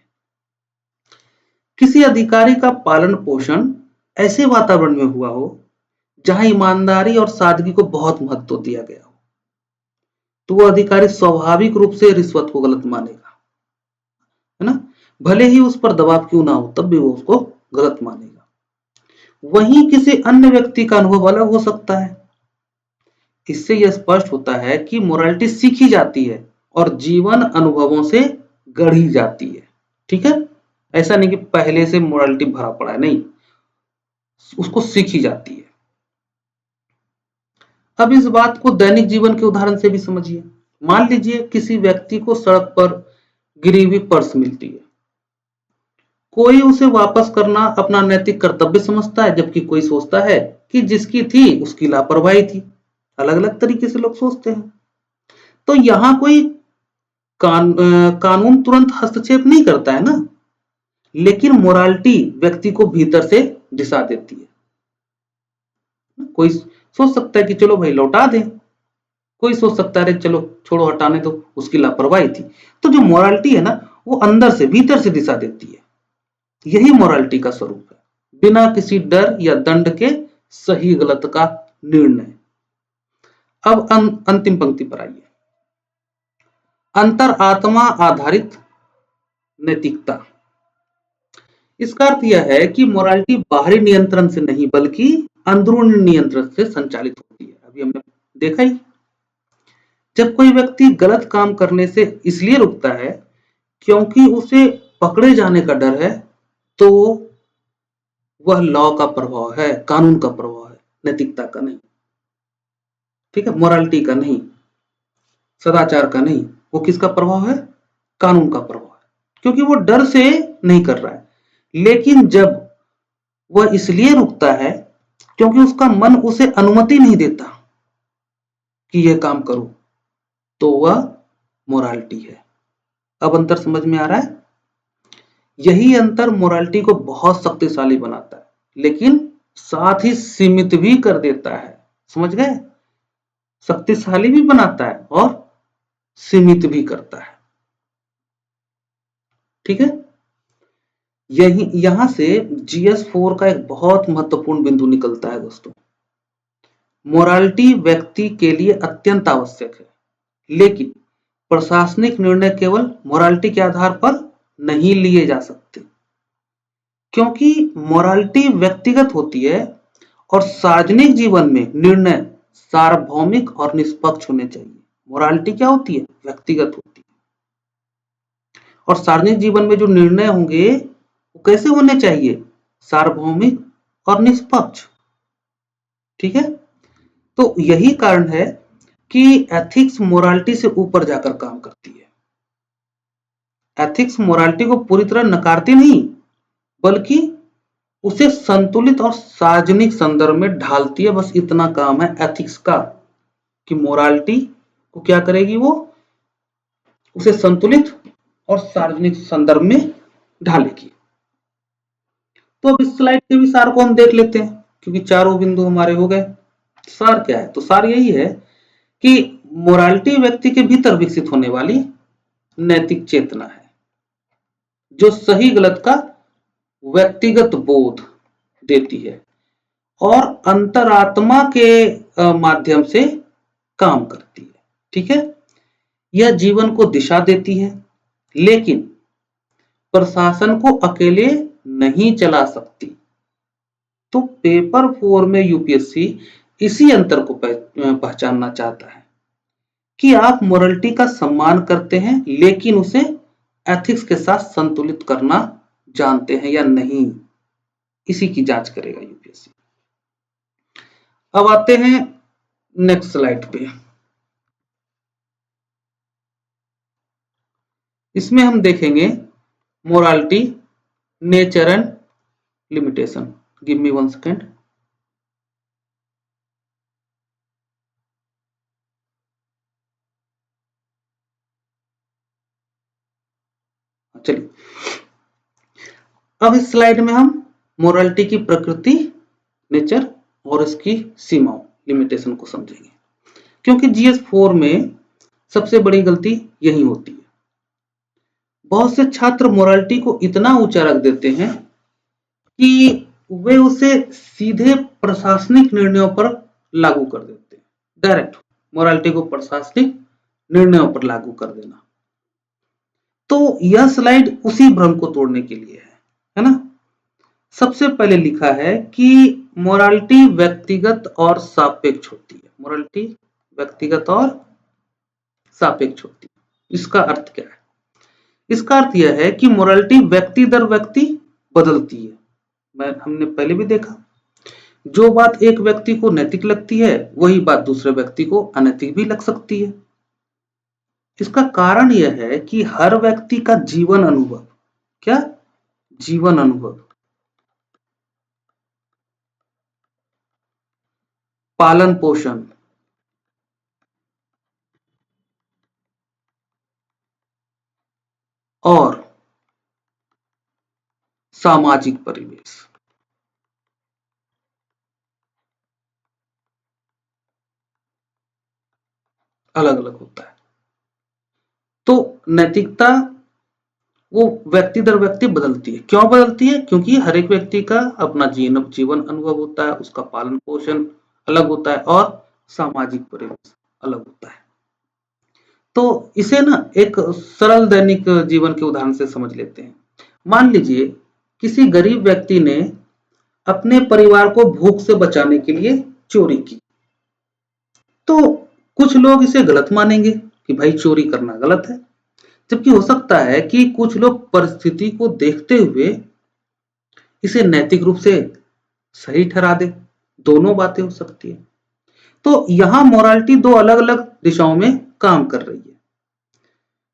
किसी अधिकारी का पालन पोषण ऐसे वातावरण में हुआ हो जहां ईमानदारी और सादगी को बहुत महत्व दिया गया हो, तो वो अधिकारी स्वाभाविक रूप से रिश्वत को गलत मानेगा, है ना। भले ही उस पर दबाव क्यों ना हो, तब भी वो उसको गलत मानेगा। वहीं किसी अन्य व्यक्ति का अनुभव अलग हो सकता है। इससे यह स्पष्ट होता है कि मोरालिटी सीखी जाती है और जीवन अनुभवों से गढ़ी जाती है। ठीक है, ऐसा नहीं कि पहले से मोरालिटी भरा पड़ा है, नहीं, उसको सीखी जाती है। अब इस बात को दैनिक जीवन के उदाहरण से भी समझिए। मान लीजिए किसी व्यक्ति को सड़क पर गिरी हुई पर्स मिलती है। कोई उसे वापस करना अपना नैतिक कर्तव्य समझता है, जबकि कोई सोचता है कि जिसकी थी उसकी लापरवाही थी। अलग अलग तरीके से लोग सोचते हैं। तो यहां कोई कानून तुरंत हस्तक्षेप नहीं करता है ना, लेकिन मोरालिटी व्यक्ति को भीतर से दिशा देती है। कोई सोच सकता है कि चलो भाई लौटा दें, कोई सोच सकता है चलो छोड़ो हटाने दो, उसकी लापरवाही थी। तो जो मोरालिटी है ना वो अंदर से भीतर से दिशा देती है। यही मोरालिटी का स्वरूप है, बिना किसी डर या दंड के सही गलत का निर्णय। अब अंतिम पंक्ति पर आइए। अंतर आत्मा आधारित नैतिकता। इसका अर्थ यह है कि मोरालिटी बाहरी नियंत्रण से नहीं बल्कि अंदरूनी नियंत्रण से संचालित होती है। अभी हमने देखा ही, जब कोई व्यक्ति गलत काम करने से इसलिए रुकता है क्योंकि उसे पकड़े जाने का डर है, तो वह लॉ का प्रभाव है, कानून का प्रभाव है, नैतिकता का नहीं। ठीक है, मोरालिटी का नहीं, सदाचार का नहीं, वो किसका प्रभाव है? कानून का प्रभाव है, क्योंकि वो डर से नहीं कर रहा है। लेकिन जब वह इसलिए रुकता है क्योंकि उसका मन उसे अनुमति नहीं देता कि यह काम करो, तो वह मोरालिटी है। अब अंतर समझ में आ रहा है? यही अंतर मोरालिटी को बहुत शक्तिशाली बनाता है, लेकिन साथ ही सीमित भी कर देता है। समझ गए? शक्तिशाली भी बनाता है और सीमित भी करता है। ठीक है, यहां से GS4 का एक बहुत महत्वपूर्ण बिंदु निकलता है दोस्तों। मोरालिटी व्यक्ति के लिए अत्यंत आवश्यक है, लेकिन प्रशासनिक निर्णय केवल मोरालिटी के आधार पर नहीं लिए जा सकते, क्योंकि मोरालिटी व्यक्तिगत होती है और सार्वजनिक जीवन में निर्णय सार्वभौमिक और निष्पक्ष होने चाहिए। मोरालिटी क्या होती है? व्यक्तिगत होती है। और सार्वजनिक जीवन में जो निर्णय होंगे वो कैसे होने चाहिए? सार्वभौमिक और निष्पक्ष। ठीक है, तो यही कारण है कि एथिक्स मोरालिटी से ऊपर जाकर काम करती है। एथिक्स मोरालिटी को पूरी तरह नकारती नहीं, बल्कि उसे संतुलित और सार्वजनिक संदर्भ में ढालती है। बस इतना काम है एथिक्स का कि मोरालिटी को क्या करेगी, वो उसे संतुलित और सार्वजनिक संदर्भ में ढालेगी। तो अब इस स्लाइड के भी सार को हम देख लेते हैं, क्योंकि चारों बिंदु हमारे हो गए। सार क्या है? तो सार यही है कि मोरालिटी व्यक्ति के भीतर विकसित होने वाली नैतिक चेतना है, जो सही गलत का व्यक्तिगत बोध देती है और अंतरात्मा के माध्यम से काम करती है। ठीक है, यह जीवन को दिशा देती है, लेकिन प्रशासन को अकेले नहीं चला सकती। तो पेपर 4 में यूपीएससी इसी अंतर को पहचानना चाहता है कि आप मोरालिटी का सम्मान करते हैं, लेकिन उसे एथिक्स के साथ संतुलित करना जानते हैं या नहीं, इसी की जांच करेगा यूपीएससी। अब आते हैं नेक्स्ट स्लाइड पे। इसमें हम देखेंगे morality, nature and limitation. Give me 1 second. चलिए, अब इस स्लाइड में हम मोरालिटी की प्रकृति, नेचर और इसकी सीमाओं, लिमिटेशन को समझेंगे, क्योंकि जीएस 4 में सबसे बड़ी गलती यही होती है। बहुत से छात्र मोरालिटी को इतना ऊंचा रख देते हैं कि वे उसे सीधे प्रशासनिक निर्णयों पर लागू कर देते हैं। डायरेक्ट मोरालिटी को प्रशासनिक निर्णयों पर लागू कर देना। तो यह स्लाइड उसी भ्रम को तोड़ने के लिए है ना। सबसे पहले लिखा है कि मोरालिटी व्यक्तिगत और सापेक्ष होती है। मोरालिटी व्यक्तिगत और सापेक्ष होती है। इसका अर्थ क्या है? इसका अर्थ यह है कि मोरालिटी व्यक्ति दर व्यक्ति बदलती है। हमने पहले भी देखा, जो बात एक व्यक्ति को नैतिक लगती है, वही बात दूसरे व्यक्ति को अनैतिक भी लग सकती है। इसका कारण यह है कि हर व्यक्ति का जीवन अनुभव, क्या जीवन अनुभव, पालन पोषण और सामाजिक परिवेश अलग अलग होता है। तो नैतिकता वो व्यक्ति दर व्यक्ति बदलती है। क्यों बदलती है? क्योंकि हर एक व्यक्ति का अपना जीवन अनुभव होता है, उसका पालन पोषण अलग होता है और सामाजिक परिवेश अलग होता है। तो इसे ना एक सरल दैनिक जीवन के उदाहरण से समझ लेते हैं। मान लीजिए किसी गरीब व्यक्ति ने अपने परिवार को भूख से बचाने के लिए चोरी की। तो कुछ लोग इसे गलत मानेंगे कि भाई चोरी करना गलत है, जबकि हो सकता है कि कुछ लोग परिस्थिति को देखते हुए इसे नैतिक रूप से सही ठहरा दे। दोनों बातें हो सकती है। तो यहां मोरालिटी दो अलग अलग दिशाओं में काम कर रही है।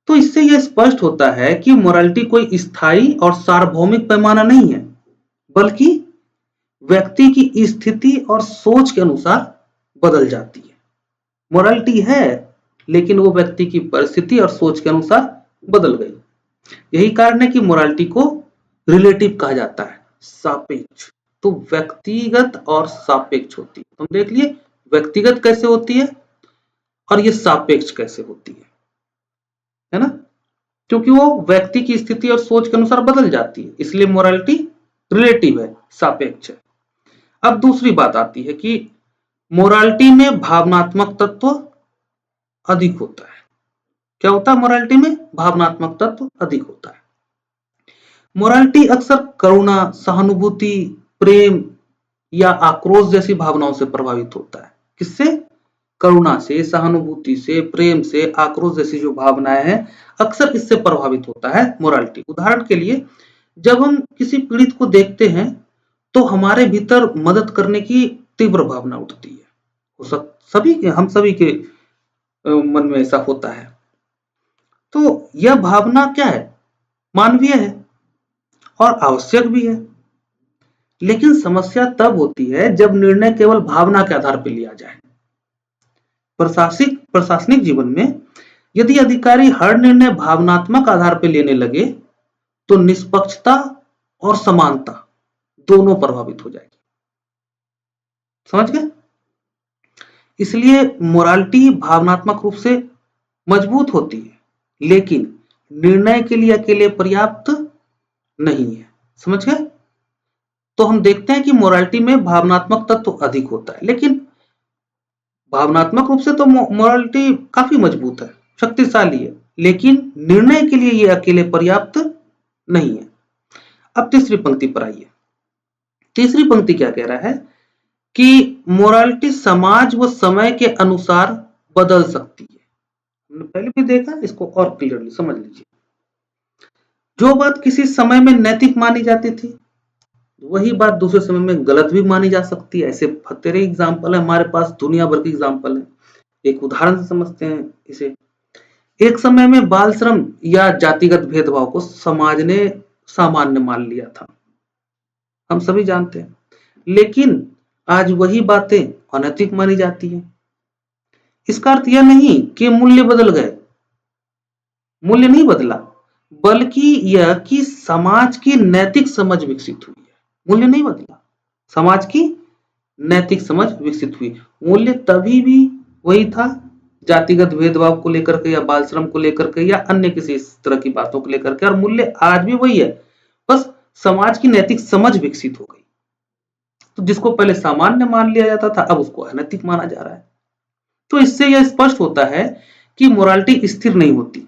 तो इससे यह स्पष्ट होता है कि मोरालिटी कोई स्थायी और सार्वभौमिक पैमाना नहीं है, बल्कि व्यक्ति की स्थिति और सोच के अनुसार बदल जाती है। मोरालिटी है, लेकिन वो व्यक्ति की परिस्थिति और सोच के अनुसार बदल गई। यही कारण है कि मोरालिटी को रिलेटिव कहा जाता है, सापेक्ष। तो व्यक्तिगत और सापेक्ष होती है। हम देख लिए व्यक्तिगत कैसे होती है और ये सापेक्ष कैसे होती है ना, क्योंकि वो व्यक्ति की स्थिति और सोच के अनुसार बदल जाती है, इसलिए मोरालिटी रिलेटिव है, सापेक्ष है। अब दूसरी बात आती है कि मोरालिटी में भावनात्मक तत्व अधिक होता है। क्या होता है मोरालिटी में? भावनात्मक तत्व अधिक होता है। मोरालिटी अक्सर करुणा, सहानुभूति, प्रेम या आक्रोश जैसी भावनाओं से प्रभावित होता है। किससे? करुणा से, सहानुभूति से, प्रेम से, आक्रोश जैसी जो भावनाएं हैं, अक्सर इससे प्रभावित होता है मोरालिटी। उदाहरण के लिए, जब हम किसी पीड़ित को देखते हैं तो हमारे भीतर मदद करने की तीव्र भावना उठती है। हम सभी के मन में ऐसा होता है। तो यह भावना क्या है? मानवीय है और आवश्यक भी है। लेकिन समस्या तब होती है जब निर्णय केवल भावना के आधार पर लिया जाए। प्रशासनिक जीवन में यदि अधिकारी हर निर्णय भावनात्मक आधार पर लेने लगे तो निष्पक्षता और समानता दोनों प्रभावित हो जाएगी। समझ गए? इसलिए मोरालिटी भावनात्मक रूप से मजबूत होती है, लेकिन निर्णय के लिए अकेले पर्याप्त नहीं है। समझ गए? तो हम देखते हैं कि मोरालिटी में भावनात्मक तत्व अधिक होता है, लेकिन भावनात्मक रूप से तो मोरालिटी काफी मजबूत है, शक्तिशाली है, लेकिन निर्णय के लिए यह अकेले पर्याप्त नहीं है। अब तीसरी पंक्ति पर आइए। तीसरी पंक्ति क्या कह रहा है कि मोरालिटी समाज व समय के अनुसार बदल सकती है। हमने पहले भी देखा, इसको और क्लियरली समझ लीजिए। जो बात किसी समय में नैतिक मानी जाती थी, वही बात दूसरे समय में गलत भी मानी जा सकती है। ऐसे तेरे एग्जाम्पल है हमारे पास, दुनिया भर के एग्जाम्पल है। एक उदाहरण से समझते हैं इसे। एक समय में बाल श्रम या जातिगत भेदभाव को समाज ने सामान्य मान लिया था, हम सभी जानते हैं, लेकिन आज वही बातें अनैतिक मानी जाती हैं। इसका अर्थ यह नहीं कि मूल्य बदल गए, मूल्य नहीं बदला, बल्कि यह कि समाज की नैतिक समझ विकसित हुई है। मूल्य नहीं बदला, समाज की नैतिक समझ विकसित हुई। मूल्य तभी भी वही था, जातिगत भेदभाव को लेकर के या बाल श्रम को लेकर के या अन्य किसी इस तरह की बातों को लेकर के, और मूल्य आज भी वही है, बस समाज की नैतिक समझ विकसित हो गई। तो जिसको पहले सामान्य मान लिया जाता था, अब उसको अनैतिक माना जा रहा है। तो इससे यह स्पष्ट होता है कि मोरालिटी स्थिर नहीं होती,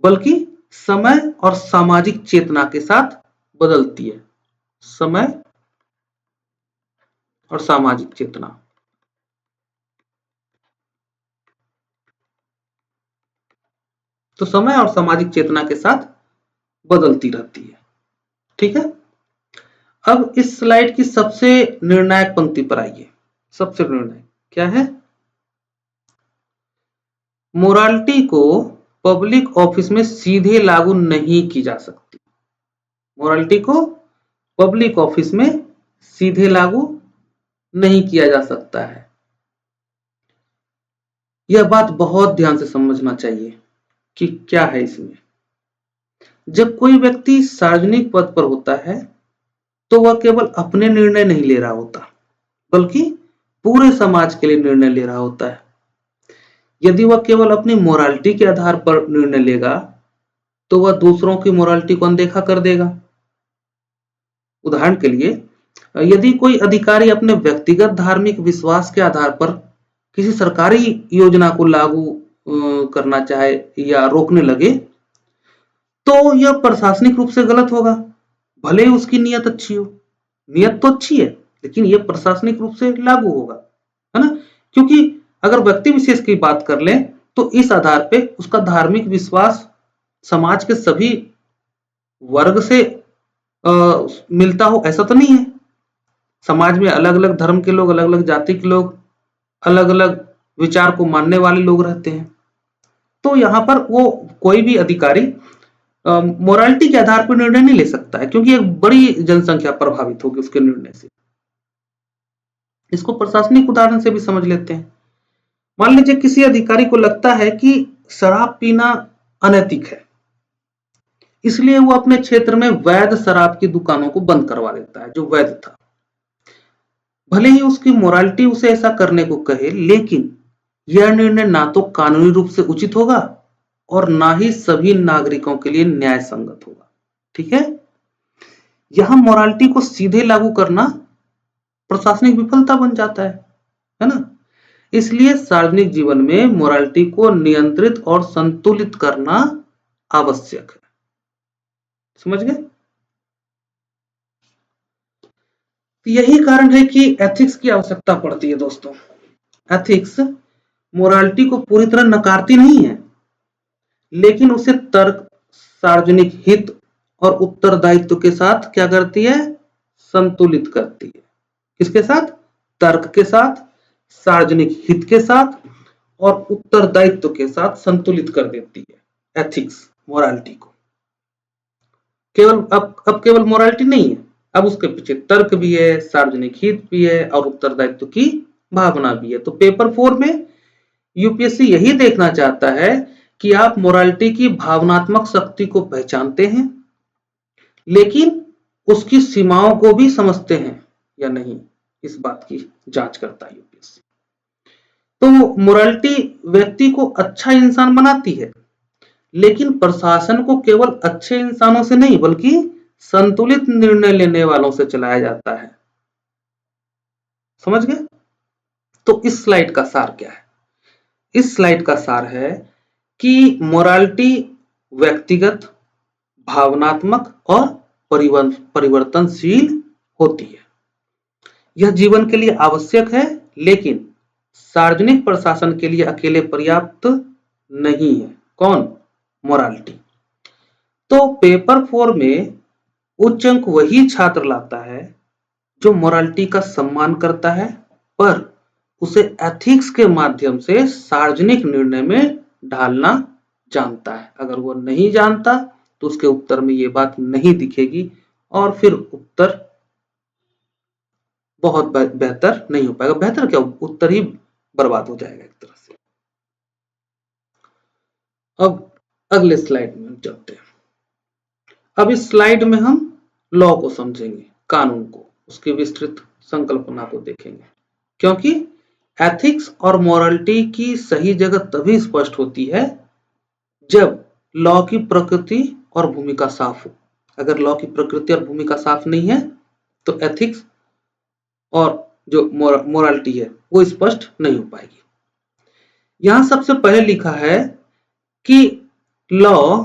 बल्कि समय और सामाजिक चेतना के साथ बदलती है। समय और सामाजिक चेतना। तो समय और सामाजिक चेतना के साथ बदलती रहती है। ठीक है? अब इस स्लाइड की सबसे निर्णायक पंक्ति पर आइए। सबसे निर्णायक क्या है? मोरालिटी को पब्लिक ऑफिस में सीधे लागू नहीं की जा सकती। मोरालिटी को पब्लिक ऑफिस में सीधे लागू नहीं किया जा सकता है। यह बात बहुत ध्यान से समझना चाहिए कि क्या है इसमें। जब कोई व्यक्ति सार्वजनिक पद पर होता है तो वह केवल अपने निर्णय नहीं ले रहा होता, बल्कि पूरे समाज के लिए निर्णय ले रहा होता है। यदि वह केवल अपनी मोरालिटी के आधार पर निर्णय लेगा तो वह दूसरों की मोरालिटी को अनदेखा कर देगा। उदाहरण के लिए, यदि कोई अधिकारी अपने व्यक्तिगत धार्मिक विश्वास के आधार पर किसी सरकारी योजना को लागू करना चाहे या रोकने लगे, तो यह प्रशासनिक रूप से गलत होगा, भले ही उसकी नीयत अच्छी हो। नीयत तो अच्छी है, लेकिन यह प्रशासनिक रूप से लागू होगा, है ना? क्योंकि अगर व्यक्ति विशेष की बात कर लें तो इस आधार पे उसका धार्मिक विश्वास समाज के सभी वर्ग से मिलता हो, ऐसा तो नहीं है। समाज में अलग अलग धर्म के लोग, अलग अलग जाति के लोग, अलग अलग विचार को मानने वाले लोग रहते हैं। तो यहाँ पर वो कोई भी अधिकारी मोरालिटी के आधार पर निर्णय नहीं ले सकता है, क्योंकि एक बड़ी जनसंख्या प्रभावित होगी उसके निर्णय से। इसको प्रशासनिक उदाहरण से भी समझ लेते हैं। मान लीजिए किसी अधिकारी को लगता है कि शराब पीना अनैतिक है, इसलिए वो अपने क्षेत्र में वैध शराब की दुकानों को बंद करवा देता है, जो वैध था। भले ही उसकी मोरालिटी उसे ऐसा करने को कहे, लेकिन यह निर्णय ना तो कानूनी रूप से उचित होगा और ना ही सभी नागरिकों के लिए न्याय संगत होगा। ठीक है? यहां मोरालिटी को सीधे लागू करना प्रशासनिक विफलता बन जाता है ना? इसलिए सार्वजनिक जीवन में मोरालिटी को नियंत्रित और संतुलित करना आवश्यक है। समझ गए? यही कारण है कि एथिक्स की आवश्यकता पड़ती है दोस्तों। एथिक्स मोरालिटी को पूरी तरह नकारती नहीं है, लेकिन उसे तर्क, सार्वजनिक हित और उत्तरदायित्व के साथ क्या करती है? संतुलित करती है। किसके साथ? तर्क के साथ, सार्वजनिक हित के साथ और उत्तरदायित्व के साथ संतुलित कर देती है एथिक्स मोरालिटी को। केवल अब केवल मोरालिटी नहीं है, अब उसके पीछे तर्क भी है, सार्वजनिक हित भी है और उत्तरदायित्व की भावना भी है। तो पेपर 4 में यूपीएससी यही देखना चाहता है कि आप मोरालिटी की भावनात्मक शक्ति को पहचानते हैं, लेकिन उसकी सीमाओं को भी समझते हैं या नहीं, इस बात की जांच करता है यूपीएससी। तो मोरालिटी व्यक्ति को अच्छा इंसान बनाती है, लेकिन प्रशासन को केवल अच्छे इंसानों से नहीं बल्कि संतुलित निर्णय लेने वालों से चलाया जाता है। समझ गए? तो इस स्लाइड का सार क्या है? इस स्लाइड का सार है कि मोरालिटी व्यक्तिगत, भावनात्मक और परिवर्तनशील होती है। यह जीवन के लिए आवश्यक है, लेकिन सार्वजनिक प्रशासन के लिए अकेले पर्याप्त नहीं है। कौन? मोरालिटी। तो पेपर 4 में उच्च अंक वही छात्र लाता है जो मोरालिटी का सम्मान करता है, पर उसे एथिक्स के माध्यम से सार्वजनिक निर्णय में ढालना जानता है। अगर वो नहीं जानता तो उसके उत्तर में ये बात नहीं दिखेगी और फिर उत्तर बहुत बेहतर नहीं हो पाएगा। बेहतर क्या, उत्तर ही बर्बाद हो जाएगा एक तरह से। अब अगले स्लाइड में चलते हैं। अब इस स्लाइड में हम लॉ को समझेंगे, कानून को, उसकी विस्तृत संकल्पना को देखेंगे, क्योंकि एथिक्स और मोरालिटी की सही जगह तभी स्पष्ट होती है जब लॉ की प्रकृति और भूमिका साफ हो। अगर लॉ की प्रकृति और भूमिका साफ नहीं है तो एथिक्स और जो मोरालिटी है वो स्पष्ट नहीं हो पाएगी। यहां सबसे पहले लिखा है कि लॉ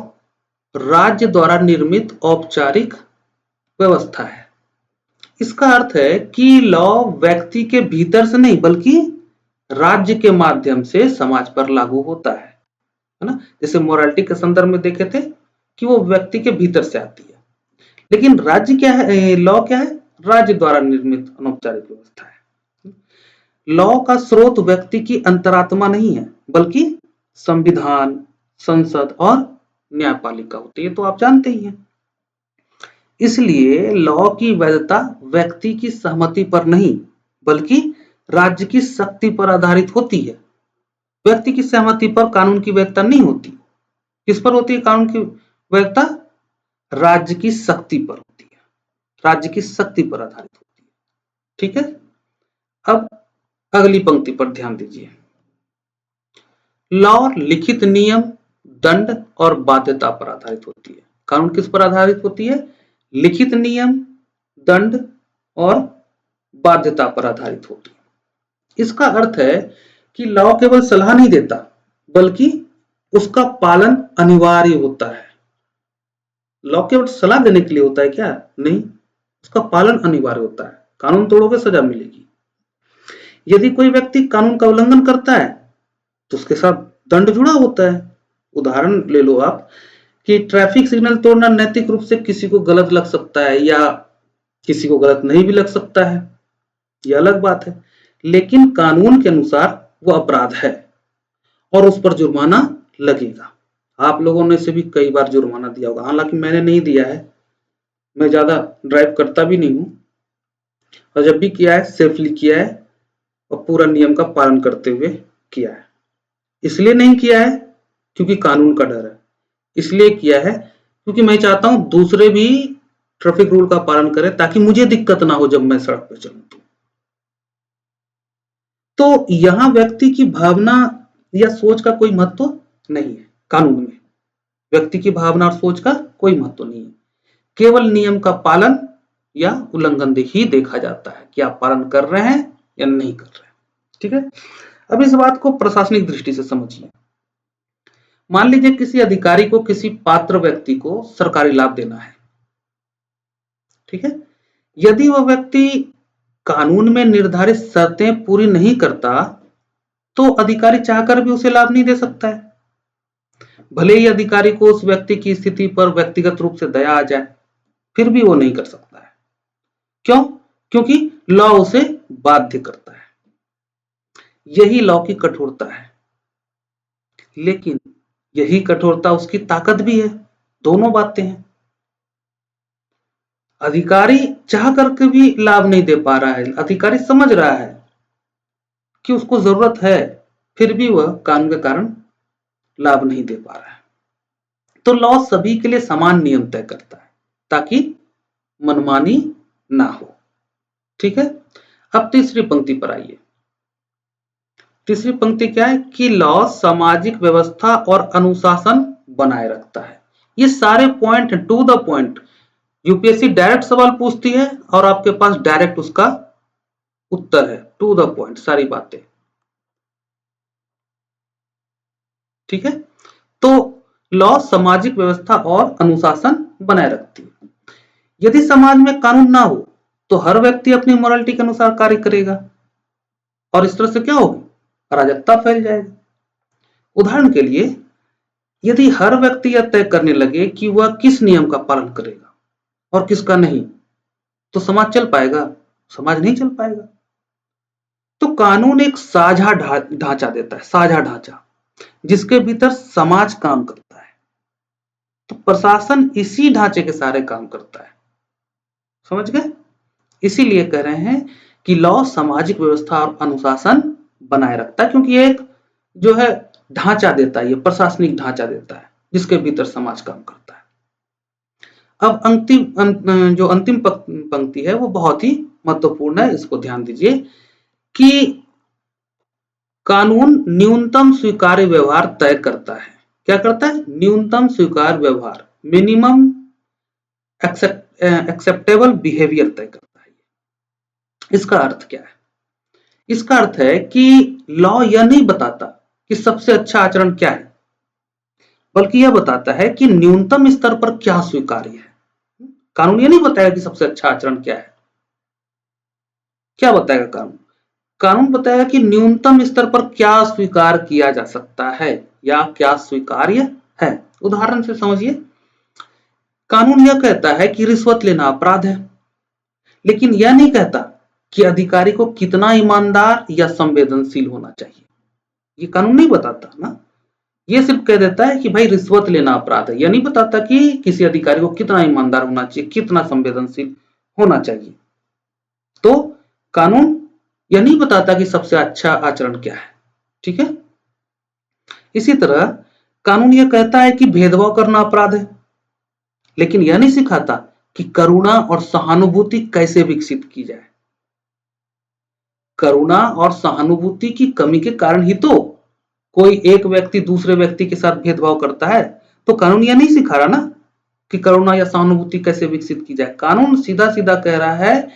राज्य द्वारा निर्मित औपचारिक व्यवस्था है। इसका अर्थ है कि लॉ व्यक्ति के भीतर से नहीं बल्कि राज्य के माध्यम से समाज पर लागू होता है ना। जैसे मोरालिटी के संदर्भ में देखे थे कि वो व्यक्ति के भीतर से आती है, लेकिन राज्य क्या है, लॉ क्या है? राज्य द्वारा निर्मित अनौपचारिक व्यवस्था है। लॉ का स्रोत व्यक्ति की अंतरात्मा नहीं है बल्कि संविधान, संसद और न्यायपालिका होती है, तो आप जानते ही हैं। इसलिए लॉ की वैधता व्यक्ति की सहमति पर नहीं बल्कि राज्य की शक्ति पर आधारित होती है। व्यक्ति की सहमति पर कानून की वैधता नहीं होती। किस पर होती है कानून की वैधता? राज्य की शक्ति पर होती है, राज्य की शक्ति पर आधारित होती है। ठीक है, अब अगली पंक्ति पर ध्यान दीजिए। लॉ लिखित नियम, दंड और बाध्यता पर आधारित होती है। कानून किस पर आधारित होती है? लिखित नियम, दंड और बाध्यता पर आधारित होती है। इसका अर्थ है कि लॉ केवल सलाह नहीं देता बल्कि उसका पालन अनिवार्य होता है। लॉ केवल सलाह देने के लिए होता है क्या? नहीं, उसका पालन अनिवार्य होता है। कानून तोड़ोगे सजा मिलेगी। यदि कोई व्यक्ति कानून का उल्लंघन करता है तो उसके साथ दंड जुड़ा होता है। उदाहरण ले लो आप कि ट्रैफिक सिग्नल तोड़ना नैतिक रूप से किसी को गलत लग सकता है या किसी को गलत नहीं भी लग सकता है, यह अलग बात है, लेकिन कानून के अनुसार वो अपराध है और उस पर जुर्माना लगेगा। आप लोगों ने से भी कई बार जुर्माना दिया होगा, हालांकि मैंने नहीं दिया है, मैं ज्यादा ड्राइव करता भी नहीं हूं, और जब भी किया है सेफली किया है और पूरा नियम का पालन करते हुए किया है। इसलिए नहीं किया है क्योंकि कानून का डर है, इसलिए किया है क्योंकि मैं चाहता हूं दूसरे भी ट्रैफिक रूल का पालन करें ताकि मुझे दिक्कत ना हो जब मैं सड़क पर चलूं। तो यहां व्यक्ति की भावना या सोच का कोई महत्व नहीं है। कानून में व्यक्ति की भावना और सोच का कोई महत्व नहीं है, केवल नियम का पालन या उल्लंघन ही देखा जाता है कि आप पालन कर रहे हैं या नहीं कर रहे हैं। ठीक है, अब इस बात को प्रशासनिक दृष्टि से समझिए। मान लीजिए किसी अधिकारी को किसी पात्र व्यक्ति को सरकारी लाभ देना है। ठीक है, यदि वह व्यक्ति कानून में निर्धारित शर्तें पूरी नहीं करता तो अधिकारी चाहकर भी उसे लाभ नहीं दे सकता है, भले ही अधिकारी को उस व्यक्ति की स्थिति पर व्यक्तिगत रूप से दया आ जाए, फिर भी वो नहीं कर सकता है। क्यों? क्योंकि लॉ उसे बाध्य करता है। यही लॉ की कठोरता है, लेकिन यही कठोरता उसकी ताकत भी है। दोनों बातें हैं। अधिकारी चाह करके भी लाभ नहीं दे पा रहा है, अधिकारी समझ रहा है कि उसको जरूरत है, फिर भी वह कानून के कारण लाभ नहीं दे पा रहा है। तो लॉ सभी के लिए समान नियम तय करता है ताकि मनमानी ना हो। ठीक है, अब तीसरी पंक्ति पर आइए। तीसरी पंक्ति क्या है कि लॉ सामाजिक व्यवस्था और अनुशासन बनाए रखता है। ये सारे point two the point, UPSC direct सवाल पूछती है और आपके पास डायरेक्ट उसका उत्तर है, टू द पॉइंट सारी बातें। ठीक है, तो लॉ सामाजिक व्यवस्था और अनुशासन बनाए रखती है। यदि समाज में कानून ना हो तो हर व्यक्ति अपनी मोरालिटी के अनुसार कार्य करेगा और इस तरह से क्या होगी, अराजकता फैल जाएगी। उदाहरण के लिए, यदि हर व्यक्ति यह तय करने लगे कि वह किस नियम का पालन करेगा और किसका नहीं, तो समाज चल पाएगा? समाज नहीं चल पाएगा। तो कानून एक साझा ढांचा देता है, साझा ढांचा, जिसके भीतर समाज काम करता है। तो प्रशासन इसी ढांचे के सारे काम करता है। समझ गए? इसीलिए कह रहे हैं कि लॉ सामाजिक व्यवस्था और अनुशासन बनाए रखता है, क्योंकि एक जो है ढांचा देता है, ये प्रशासनिक ढांचा देता है जिसके भीतर समाज काम करता है। अब जो अंतिम पंक्ति है वो बहुत ही महत्वपूर्ण है, इसको ध्यान दीजिए कि कानून न्यूनतम स्वीकार्य व्यवहार तय करता है। क्या करता है? न्यूनतम स्वीकार्य व्यवहार, मिनिमम एक्सेप्टेबल बिहेवियर तय करता है। इसका अर्थ क्या है? इसका अर्थ है कि लॉ यह नहीं बताता कि सबसे अच्छा आचरण क्या है, बल्कि यह बताता है कि न्यूनतम स्तर पर क्या स्वीकार्य है। कानून यह नहीं बताएगा कि सबसे अच्छा आचरण क्या है। क्या बताएगा कानून? कानून बताएगा कि न्यूनतम स्तर पर क्या स्वीकार किया जा सकता है या क्या स्वीकार्य है। उदाहरण से समझिए, कानून यह कहता है कि रिश्वत लेना अपराध है, लेकिन यह नहीं कहता कि अधिकारी को कितना ईमानदार या संवेदनशील होना चाहिए। ये कानून नहीं बताता ना, ये सिर्फ कह देता है कि भाई रिश्वत लेना अपराध है। यह नहीं बताता कि किसी अधिकारी को कितना ईमानदार होना चाहिए, कितना संवेदनशील होना चाहिए। तो कानून यह नहीं बताता कि सबसे अच्छा आचरण क्या है। ठीक है, इसी तरह कानून यह कहता है कि भेदभाव करना अपराध है, लेकिन यह नहीं सिखाता कि करुणा और सहानुभूति कैसे विकसित की जाए। करुणा और सहानुभूति की कमी के कारण ही तो कोई एक व्यक्ति दूसरे व्यक्ति के साथ भेदभाव करता है। तो कानून यह नहीं सिखा रहा ना कि करुणा या सहानुभूति कैसे विकसित की जाए। कानून सीधा सीधा कह रहा है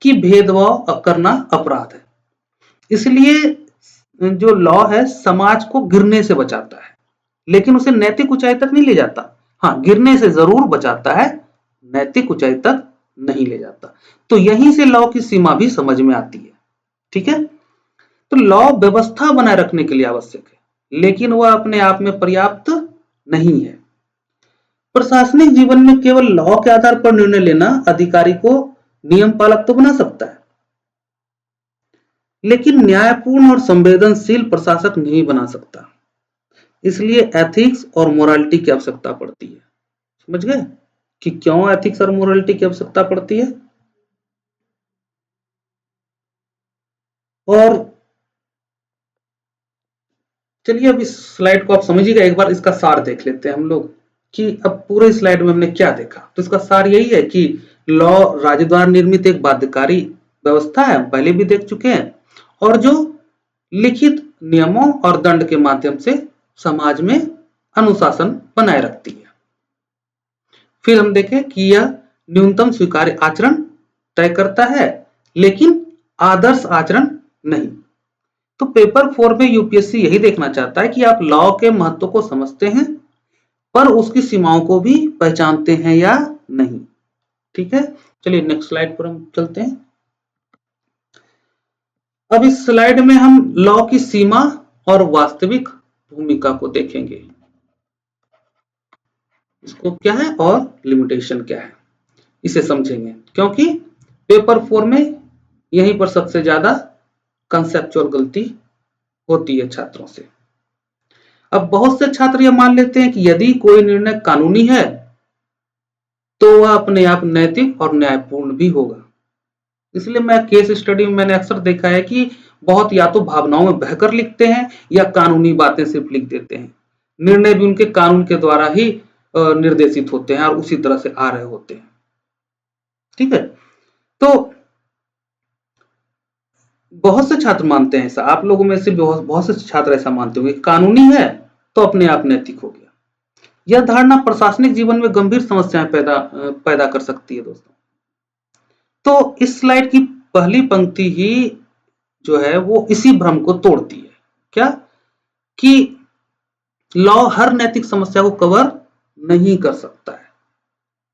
कि भेदभाव करना अपराध है। इसलिए जो लॉ है समाज को गिरने से बचाता है, लेकिन उसे नैतिक ऊंचाई तक नहीं ले जाता। हाँ, गिरने से जरूर बचाता है, नैतिक ऊंचाई तक नहीं ले जाता। तो यहीं से लॉ की सीमा भी समझ में आती है। ठीक है, तो लॉ व्यवस्था बनाए रखने के लिए आवश्यक है, लेकिन वह अपने आप में पर्याप्त नहीं है। प्रशासनिक जीवन में केवल लॉ के आधार पर निर्णय लेना अधिकारी को नियम पालक तो बना सकता है, लेकिन न्यायपूर्ण और संवेदनशील प्रशासक नहीं बना सकता। इसलिए एथिक्स और मोरालिटी की आवश्यकता पड़ती है। समझ गए कि क्यों एथिक्स और मोरालिटी की आवश्यकता पड़ती है? और चलिए अब इस स्लाइड को आप समझिएगा, एक बार इसका सार देख लेते हैं हम लोग कि अब पूरे स्लाइड में हमने क्या देखा। तो इसका सार यही है कि लॉ राज्य द्वारा निर्मित एक बाध्यकारी व्यवस्था है, पहले भी देख चुके हैं, और जो लिखित नियमों और दंड के माध्यम से समाज में अनुशासन बनाए रखती है। फिर हम देखें कि यह न्यूनतम स्वीकार्य आचरण तय करता है, लेकिन आदर्श आचरण नहीं। तो पेपर 4 में यूपीएससी यही देखना चाहता है कि आप लॉ के महत्व को समझते हैं पर उसकी सीमाओं को भी पहचानते हैं या नहीं। ठीक है, चलिए नेक्स्ट स्लाइड पर हम चलते हैं। अब इस स्लाइड में हम लॉ की सीमा और वास्तविक भूमिका को देखेंगे, इसको क्या है और लिमिटेशन क्या है, इसे समझेंगे, क्योंकि पेपर 4 में यहीं पर सबसे ज्यादा कंसेप्चुअल गलती होती है छात्रों से। अब बहुत से छात्र यह मान लेते हैं कि यदि कोई निर्णय कानूनी है तो वह अपने आप नैतिक और न्यायपूर्ण भी होगा। इसलिए मैं केस स्टडी में मैंने अक्सर देखा है कि बहुत या तो भावनाओं में बहकर लिखते हैं या कानूनी बातें सिर्फ लिख देते हैं। निर्णय भी उनके कानून के द्वारा ही निर्देशित होते हैं और उसी तरह से आ रहे होते हैं। ठीक है, तो बहुत से छात्र मानते हैं ऐसा, आप लोगों में से बहुत से छात्र ऐसा मानते होंगे, कानूनी है तो अपने आप नैतिक हो गया। यह धारणा प्रशासनिक जीवन में गंभीर समस्याएं पैदा कर सकती है दोस्तों। तो इस स्लाइड की पहली पंक्ति ही जो है वो इसी भ्रम को तोड़ती है। क्या? कि लॉ हर नैतिक समस्या को कवर नहीं कर सकता है।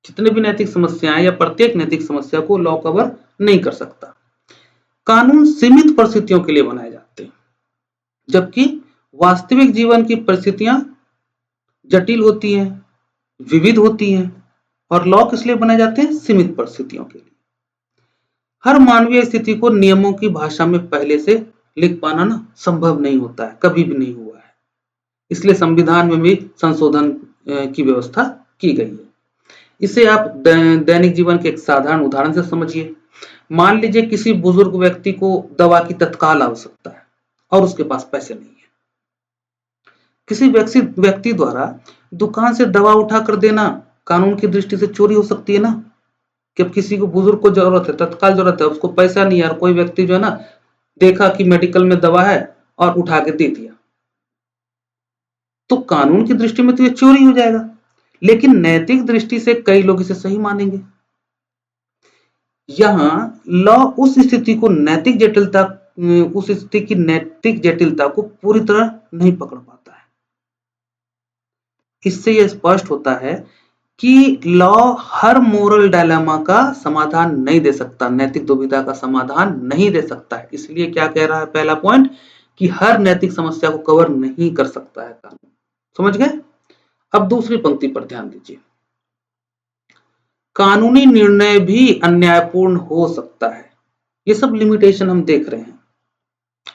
जितने भी नैतिक समस्याएं या प्रत्येक नैतिक समस्या को लॉ कवर नहीं कर सकता। कानून सीमित परिस्थितियों के लिए बनाए जाते हैं, जबकि वास्तविक जीवन की परिस्थितियां जटिल होती हैं, विविध होती हैं, और लॉ किस लिए बनाए जाते हैं? सीमित परिस्थितियों के लिए। हर मानवीय स्थिति को नियमों की भाषा में पहले से लिख पाना ना संभव नहीं होता है, कभी भी नहीं हुआ है। इसलिए संविधान में भी संशोधन की व्यवस्था की गई है। इसे आप दैनिक जीवन के एक साधारण उदाहरण से समझिए। मान लीजिए किसी बुजुर्ग व्यक्ति को दवा की तत्काल आवश्यकता है और उसके पास पैसे नहीं है। किसी व्यक्ति द्वारा दुकान से दवा उठा कर देना कानून की दृष्टि से चोरी हो सकती है ना, कि अब किसी को बुजुर्ग को जरूरत है, तत्काल जरूरत है, उसको पैसा नहीं है, और कोई व्यक्ति जो है ना देखा कि मेडिकल में दवा है और उठा के दे दिया, तो कानून की दृष्टि में तो ये चोरी हो जाएगा। लेकिन नैतिक दृष्टि से कई लोग इसे सही मानेंगे। यहां लॉ उस स्थिति की नैतिक जटिलता को पूरी तरह नहीं पकड़ पाता है। इससे यह स्पष्ट होता है कि लॉ हर मोरल डायलेमा का समाधान नहीं दे सकता, नैतिक दुविधा का समाधान नहीं दे सकता है। इसलिए क्या कह रहा है पहला पॉइंट, कि हर नैतिक समस्या को कवर नहीं कर सकता है कानून। समझ गए? अब दूसरी पंक्ति पर ध्यान दीजिए। कानूनी निर्णय भी अन्यायपूर्ण हो सकता है। ये सब लिमिटेशन हम देख रहे हैं।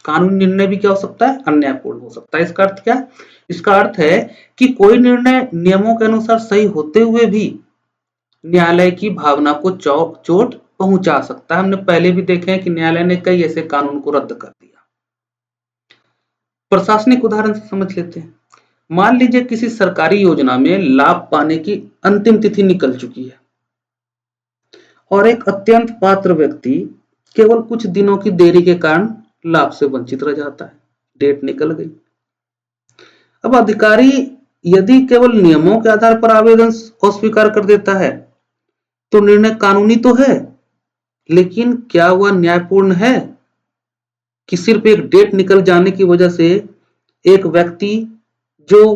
कानूनी निर्णय भी क्या हो सकता है? अन्यायपूर्ण हो सकता है। इसका अर्थ क्या? इसका अर्थ है कि कोई निर्णय नियमों के अनुसार सही होते हुए भी न्यायालय की भावना को चोट पहुंचा सकता है। हमने पहले भी देखे हैं कि न्यायालय ने कई ऐसे कानून को रद्द कर दिया। प्रशासनिक उदाहरण से समझ लेते हैं। मान लीजिए किसी सरकारी योजना में लाभ पाने की अंतिम तिथि निकल चुकी है और एक अत्यंत पात्र व्यक्ति केवल कुछ दिनों की देरी के कारण लाभ से वंचित रह जाता है। डेट निकल गई। अब अधिकारी यदि केवल नियमों के आधार पर आवेदन अस्वीकार कर देता है तो निर्णय कानूनी तो है, लेकिन क्या वह न्यायपूर्ण है? कि सिर्फ एक डेट निकल जाने की वजह से एक व्यक्ति जो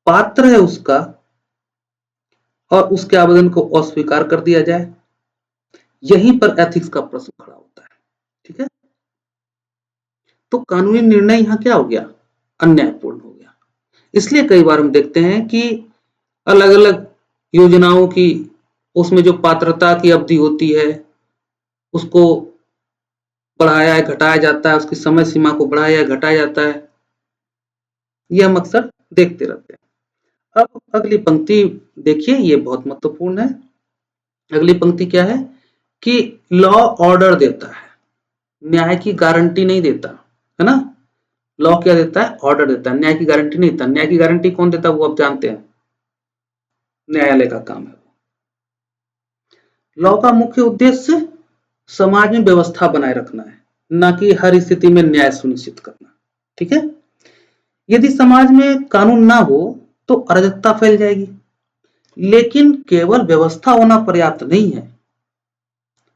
पात्र है उसका और उसके आवेदन को अस्वीकार कर दिया जाए। यहीं पर एथिक्स का प्रश्न खड़ा होता है। ठीक है, तो कानूनी निर्णय यहां क्या हो गया? अन्यायपूर्ण हो गया। इसलिए कई बार हम देखते हैं कि अलग अलग योजनाओं की उसमें जो पात्रता की अवधि होती है उसको बढ़ाया या घटाया जाता है, उसकी समय सीमा को बढ़ाया या घटाया जाता है। यह हम अक्सर देखते रहते हैं। अब अगली पंक्ति देखिए, ये बहुत महत्वपूर्ण है। अगली पंक्ति क्या है? कि लॉ ऑर्डर देता है, न्याय की गारंटी नहीं देता, है ना। लॉ क्या देता है? ऑर्डर देता है, न्याय की गारंटी नहीं देता। न्याय की गारंटी कौन देता है वो आप जानते हैं, न्यायालय का काम है। लॉ का मुख्य उद्देश्य समाज में व्यवस्था बनाए रखना है, ना कि हर स्थिति में न्याय सुनिश्चित करना। ठीक है, यदि समाज में कानून ना हो तो अराजकता फैल जाएगी। लेकिन केवल व्यवस्था होना पर्याप्त नहीं है।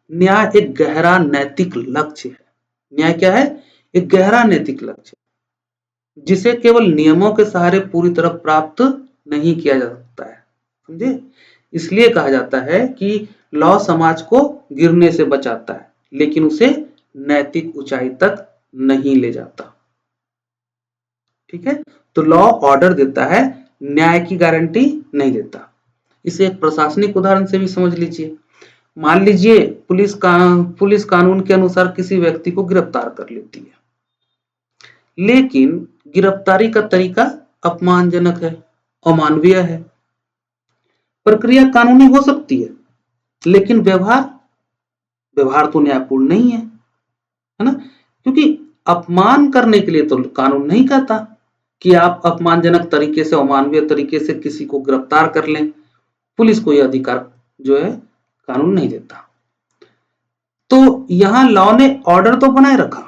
न्याय एक गहरा नैतिक लक्ष्य है। न्याय क्या है? एक गहरा नैतिक लक्ष्य, जिसे केवल नियमों के सहारे पूरी तरह प्राप्त नहीं किया जा सकता है। समझे? इसलिए कहा जाता है कि लॉ समाज को गिरने से बचाता है, लेकिन उसे नैतिक ऊंचाई तक नहीं ले जाता। ठीक है, तो लॉ ऑर्डर देता है, न्याय की गारंटी नहीं देता। इसे एक प्रशासनिक उदाहरण से भी समझ लीजिए। मान लीजिए पुलिस कानून के अनुसार किसी व्यक्ति को गिरफ्तार कर लेती है, लेकिन गिरफ्तारी का तरीका अपमानजनक है, अमानवीय है। प्रक्रिया कानूनी हो सकती है, लेकिन व्यवहार तो न्यायपूर्ण नहीं है ना, क्योंकि अपमान करने के लिए तो कानून नहीं कहता कि आप अपमानजनक तरीके से, अमानवीय तरीके से किसी को गिरफ्तार कर लें। पुलिस को यह अधिकार जो है कानून नहीं देता। तो यहां लॉ ने ऑर्डर तो बनाए रखा,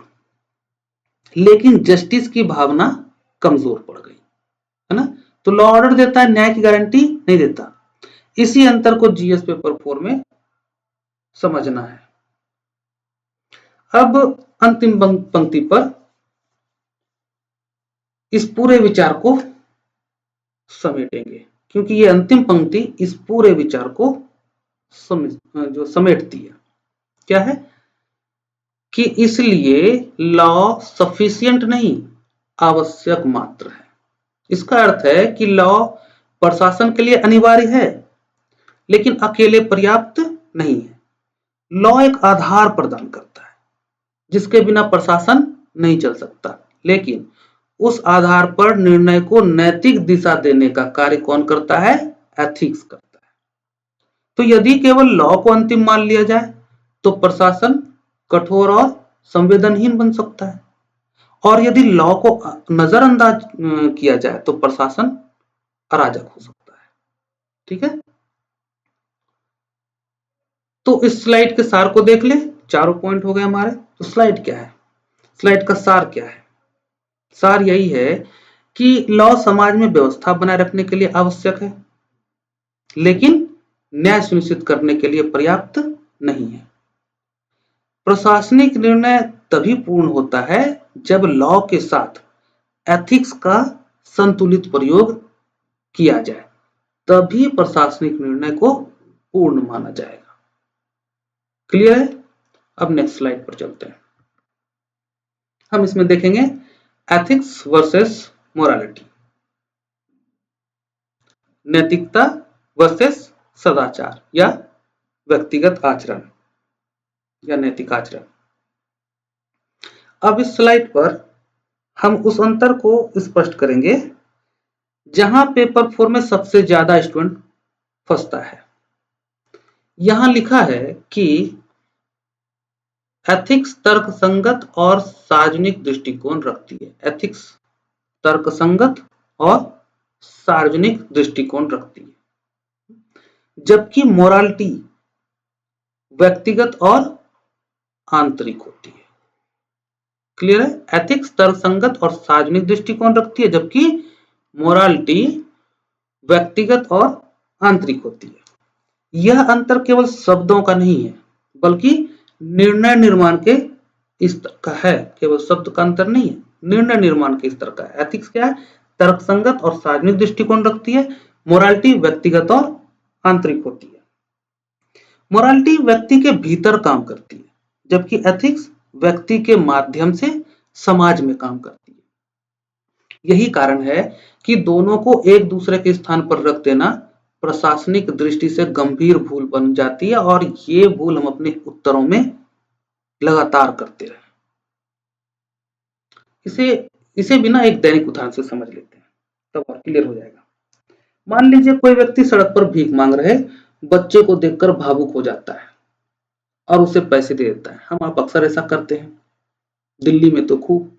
लेकिन जस्टिस की भावना कमजोर पड़ गई, है ना। तो लॉ ऑर्डर देता है, न्याय की गारंटी नहीं देता। इसी अंतर को जीएस पेपर 4 में समझना है। अब अंतिम पंक्ति पर इस पूरे विचार को समेटेंगे, क्योंकि ये अंतिम पंक्ति इस पूरे विचार को जो समेटती है। क्या है कि इसलिए लॉ सफिशिएंट नहीं, आवश्यक मात्र है। इसका अर्थ है कि लॉ प्रशासन के लिए अनिवार्य है, लेकिन अकेले पर्याप्त नहीं है। लॉ एक आधार प्रदान करता है जिसके बिना प्रशासन नहीं चल सकता, लेकिन उस आधार पर निर्णय को नैतिक दिशा देने का कार्य कौन करता है? एथिक्स करता है। तो यदि केवल लॉ को अंतिम मान लिया जाए तो प्रशासन कठोर और संवेदनहीन बन सकता है, और यदि लॉ को नजरअंदाज किया जाए तो प्रशासन अराजक हो सकता है। ठीक है, तो इस स्लाइड के सार को देख ले। चारों पॉइंट हो गए हमारे। तो स्लाइड क्या है, स्लाइड का सार क्या है? सार यही है कि लॉ समाज में व्यवस्था बनाए रखने के लिए आवश्यक है, लेकिन न्याय सुनिश्चित करने के लिए पर्याप्त नहीं है। प्रशासनिक निर्णय तभी पूर्ण होता है जब लॉ के साथ एथिक्स का संतुलित प्रयोग किया जाए, तभी प्रशासनिक निर्णय को पूर्ण माना जाएगा। क्लियर है? अब नेक्स्ट स्लाइड पर चलते हैं। हम इसमें देखेंगे एथिक्स वर्सेस मोरालिटी, नैतिकता वर्सेस सदाचार या व्यक्तिगत आचरण या नैतिक आचरण। अब इस स्लाइड पर हम उस अंतर को स्पष्ट करेंगे जहां पेपर 4 में सबसे ज्यादा स्टूडेंट फंसता है। यहां लिखा है कि एथिक्स तर्कसंगत और सार्वजनिक दृष्टिकोण रखती है। एथिक्स तर्कसंगत और सार्वजनिक दृष्टिकोण रखती है, जबकि मोरालिटी व्यक्तिगत और आंतरिक होती है। क्लियर है? एथिक्स तर्कसंगत और सार्वजनिक दृष्टिकोण रखती है, जबकि मोरालिटी व्यक्तिगत और आंतरिक होती है। यह अंतर केवल शब्दों का नहीं है, बल्कि निर्णय निर्माण के स्तर का है। केवल शब्द का अंतर नहीं है, निर्णय निर्माण के स्तर का है। एथिक्स क्या है? तर्कसंगत और सार्वजनिक दृष्टिकोण रखती है। मोरालिटी व्यक्तिगत और आंतरिक होती है। मोरालिटी व्यक्ति के भीतर काम करती है, जबकि एथिक्स व्यक्ति के माध्यम से समाज में काम करती है। यही कारण है कि दोनों को एक दूसरे के स्थान पर रख देना प्रशासनिक दृष्टि से गंभीर भूल बन जाती है, और ये भूल हम अपने उत्तरों में लगातार करते रहे। इसे बिना एक दैनिक उदाहरण से समझ लेते हैं, तब और क्लियर हो जाएगा। मान लीजिए कोई व्यक्ति सड़क पर भीख मांग रहे बच्चे को देखकर भावुक हो जाता है और उसे पैसे दे देता है। हम आप अक्सर ऐसा करते हैं, दिल्ली में तो खूब।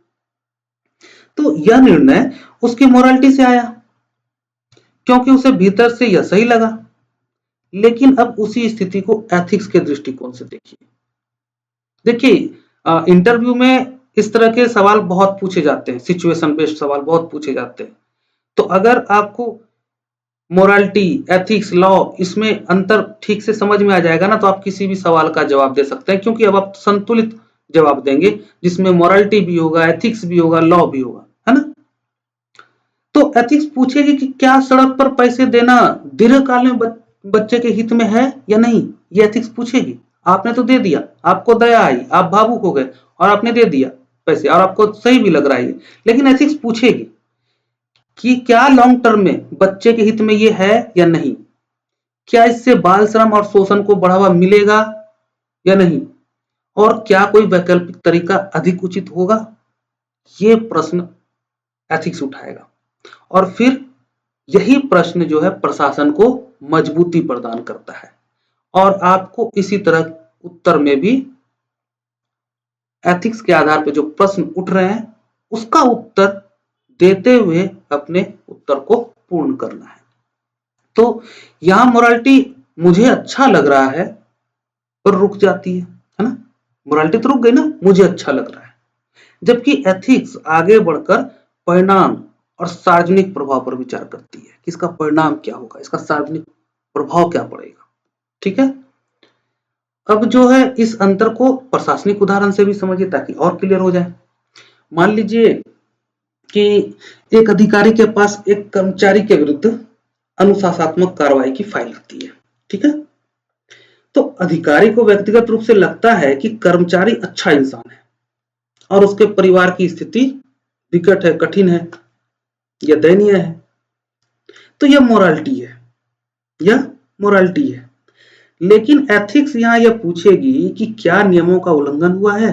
तो यह निर्णय उसकी मोरालिटी से आया, क्योंकि उसे भीतर से यह सही लगा। लेकिन अब उसी स्थिति को एथिक्स के दृष्टिकोण से देखिए इंटरव्यू में इस तरह के सवाल बहुत पूछे जाते हैं, सिचुएशन बेस्ड सवाल बहुत पूछे जाते हैं। तो अगर आपको मोरालिटी, एथिक्स, लॉ इसमें अंतर ठीक से समझ में आ जाएगा ना, तो आप किसी भी सवाल का जवाब दे सकते हैं, क्योंकि अब आप संतुलित जवाब देंगे जिसमें मोरालिटी भी होगा, एथिक्स भी होगा, लॉ भी होगा, है ना। तो एथिक्स पूछेगी कि क्या सड़क पर पैसे देना दीर्घकाल में बच्चे के हित में है या नहीं, ये एथिक्स पूछेगी। आपने तो दे दिया, आपको दया आई, आप भावुक हो गए और आपने दे दिया पैसे, और आपको सही भी लग रहा है, लेकिन एथिक्स पूछेगी कि क्या लॉन्ग टर्म में बच्चे के हित में ये है या नहीं, क्या इससे बाल श्रम और शोषण को बढ़ावा मिलेगा या नहीं, और क्या कोई वैकल्पिक तरीका अधिक उचित होगा। ये प्रश्न एथिक्स उठाएगा, और फिर यही प्रश्न जो है प्रशासन को मजबूती प्रदान करता है, और आपको इसी तरह उत्तर में भी एथिक्स के आधार पर जो प्रश्न उठ रहे हैं उसका उत्तर देते हुए अपने उत्तर को पूर्ण करना है। तो यहां मोरालिटी मुझे अच्छा लग रहा है पर रुक जाती है ना। मोरालिटी तो रुक गई ना, मुझे अच्छा लग रहा है। जबकि एथिक्स आगे बढ़कर परिणाम और सार्वजनिक प्रभाव पर विचार करती है कि इसका परिणाम क्या होगा, इसका सार्वजनिक प्रभाव क्या पड़ेगा। ठीक है, अब जो है इस अंतर को प्रशासनिक उदाहरण से भी समझिए ताकि और क्लियर हो जाए। मान लीजिए कि एक अधिकारी के पास एक कर्मचारी के विरुद्ध अनुशासनात्मक कार्रवाई की फाइल आती है। ठीक है, तो अधिकारी को व्यक्तिगत रूप से लगता है कि कर्मचारी अच्छा इंसान है और उसके परिवार की स्थिति विकट है, कठिन है या दयनीय है। तो यह मोरालिटी है, यह मोरालिटी है। लेकिन एथिक्स यहां यह पूछेगी कि क्या नियमों का उल्लंघन हुआ है,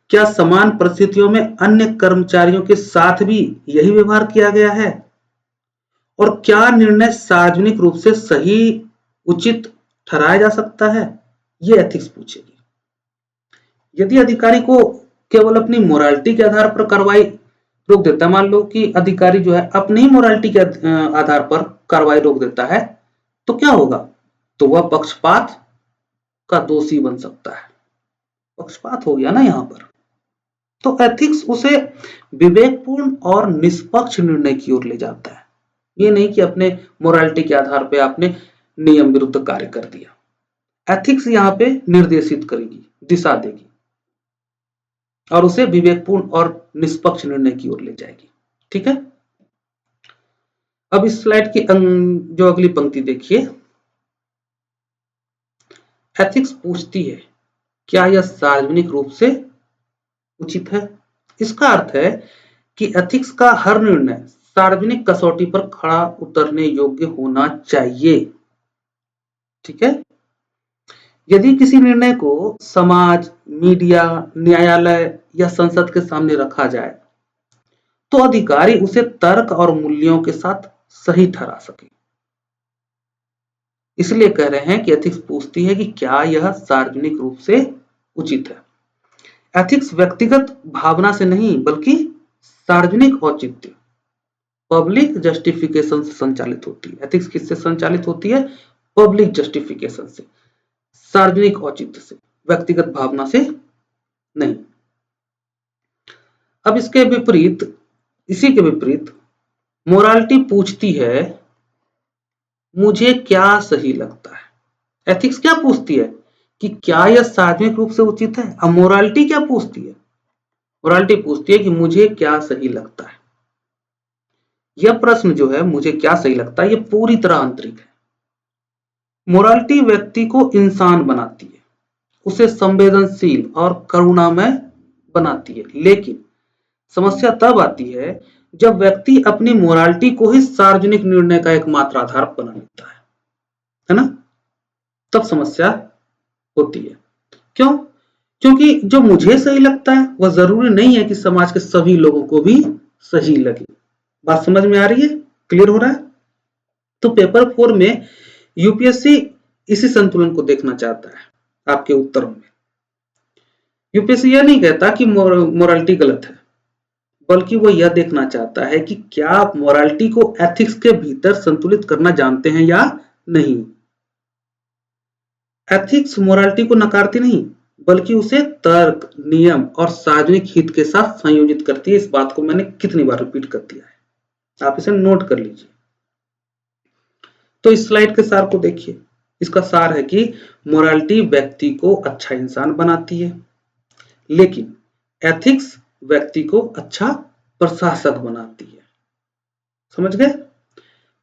क्या समान परिस्थितियों में अन्य कर्मचारियों के साथ भी यही व्यवहार किया गया है, और क्या निर्णय सार्वजनिक रूप से सही उचित ठहराया जा सकता है, ये एथिक्स पूछेगी। यदि अधिकारी को केवल अपनी मोरालिटी के आधार पर कार्रवाई रोक देता है, मान लो कि अधिकारी जो है अपनी ही मोरालिटी के आधार पर कार्रवाई रोक देता है, तो क्या होगा, तो वह पक्षपात का दोषी बन सकता है। पक्षपात हो गया ना यहां पर। तो एथिक्स उसे विवेकपूर्ण और निष्पक्ष निर्णय की ओर ले जाता है, ये नहीं कि अपने मोरालिटी के आधार पे आपने नियम विरुद्ध कार्य कर दिया। एथिक्स यहां पे निर्देशित करेगी, दिशा देगी और उसे विवेकपूर्ण और निष्पक्ष निर्णय की ओर ले जाएगी। ठीक है, अब इस स्लाइड की जो अगली पंक्ति देखिए, एथिक्स पूछती है क्या यह सार्वजनिक रूप से उचित है। इसका अर्थ है कि एथिक्स का हर निर्णय सार्वजनिक कसौटी पर खड़ा उतरने योग्य होना चाहिए। ठीक है, यदि किसी निर्णय को समाज, मीडिया, न्यायालय या संसद के सामने रखा जाए तो अधिकारी उसे तर्क और मूल्यों के साथ सही ठहरा सके। इसलिए कह रहे हैं कि एथिक्स पूछती है कि क्या यह सार्वजनिक रूप से उचित है। एथिक्स व्यक्तिगत भावना से नहीं बल्कि सार्वजनिक औचित्य, पब्लिक जस्टिफिकेशन से संचालित होती है। एथिक्स किससे संचालित होती है, पब्लिक जस्टिफिकेशन से, सार्वजनिक औचित्य से, व्यक्तिगत भावना से नहीं। अब इसके विपरीत, इसी के विपरीत मोरालिटी पूछती है मुझे क्या सही लगता है। एथिक्स क्या पूछती है कि क्या यह सार्वजनिक रूप से उचित है। अब मोरालिटी क्या पूछती है, मोरालिटी पूछती है कि मुझे क्या सही लगता है। यह प्रश्न जो है मुझे क्या सही लगता है, यह पूरी तरह आंतरिक है। मोरालिटी व्यक्ति को इंसान बनाती है, उसे संवेदनशील और करुणामय बनाती है। लेकिन समस्या तब आती है जब व्यक्ति अपनी मोरालिटी को ही सार्वजनिक निर्णय का एकमात्र आधार बना लेता है ना, तब समस्या होती है। क्यों, क्योंकि जो मुझे सही लगता है वह जरूरी नहीं है कि समाज के सभी लोगों को भी सही लगे। बात समझ में आ रही है, क्लियर हो रहा है। तो पेपर 4 में यूपीएससी इसी संतुलन को देखना चाहता है आपके उत्तरों में। यूपीएससी यह नहीं कहता कि मोरालिटी गलत है, बल्कि वो यह देखना चाहता है कि क्या आप मोरालिटी को एथिक्स के भीतर संतुलित करना जानते हैं या नहीं। एथिक्स मोरालिटी को नकारती नहीं बल्कि उसे तर्क, नियम और सार्वजनिक हित के साथ संयोजित करती है। इस बात को मैंने कितनी बार रिपीट कर दिया है, आप इसे नोट कर लीजिए। तो इस स्लाइड के सार को देखिए। इसका सार है कि मोरालिटी व्यक्ति को अच्छा इंसान बनाती है, लेकिन एथिक्स व्यक्ति को अच्छा प्रशासक बनाती है। समझ गए,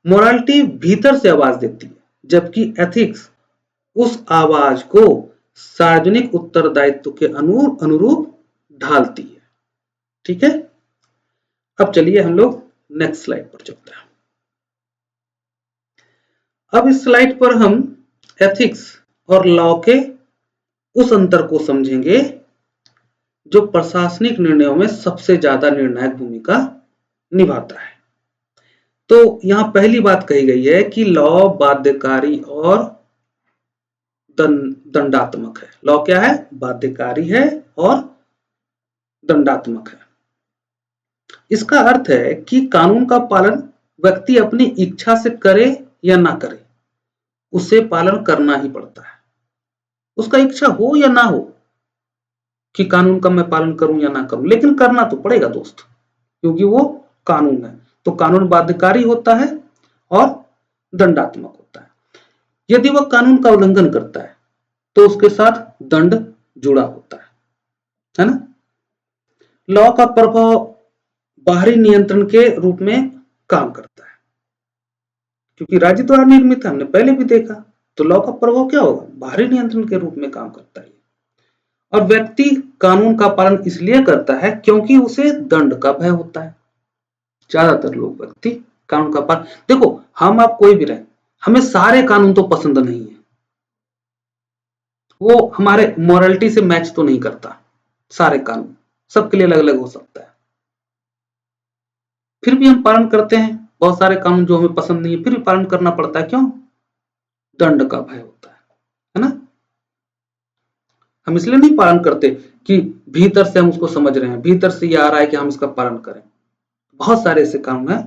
मोरालिटी भीतर से आवाज देती है जबकि एथिक्स उस आवाज को सार्वजनिक उत्तरदायित्व के अनुरूप ढालती है। ठीक है, अब चलिए हम लोग नेक्स्ट स्लाइड पर चलते हैं। अब इस स्लाइड पर हम एथिक्स और लॉ के उस अंतर को समझेंगे जो प्रशासनिक निर्णयों में सबसे ज्यादा निर्णायक भूमिका निभाता है। तो यहां पहली बात कही गई है कि लॉ बाध्यकारी और दंडात्मक है। लॉ क्या है, बाध्यकारी है और दंडात्मक है। इसका अर्थ है कि कानून का पालन व्यक्ति अपनी इच्छा से करे या ना करे, उसे पालन करना ही पड़ता है। उसका इच्छा हो या ना हो कि कानून का मैं पालन करूं या ना करूं, लेकिन करना तो पड़ेगा दोस्त, क्योंकि वो कानून है। तो कानून बाध्यकारी होता है और दंडात्मक होता है। यदि वह कानून का उल्लंघन करता है तो उसके साथ दंड जुड़ा होता है ना। लॉ का प्रभाव बाहरी नियंत्रण के रूप में काम करता है, क्योंकि राज्य द्वारा निर्मित है, हमने पहले भी देखा। तो लॉ का प्रभाव क्या होगा, बाहरी नियंत्रण के रूप में काम करता है। और व्यक्ति कानून का पालन इसलिए करता है क्योंकि उसे दंड का भय होता है। ज्यादातर लोग व्यक्ति कानून का पालन, देखो हम आप कोई भी रहे, हमें सारे कानून तो पसंद नहीं है, वो हमारे मॉरलिटी से मैच तो नहीं करता। सारे कानून सबके लिए अलग अलग हो सकता है, फिर भी हम पालन करते हैं। बहुत सारे कानून जो हमें पसंद नहीं है फिर भी पालन करना पड़ता है, क्यों, दंड का भय होता है ना। हम इसलिए नहीं पालन करते कि भीतर से हम उसको समझ रहे हैं, भीतर से ये आ रहा है कि हम इसका पालन करें। बहुत सारे ऐसे कानून हैं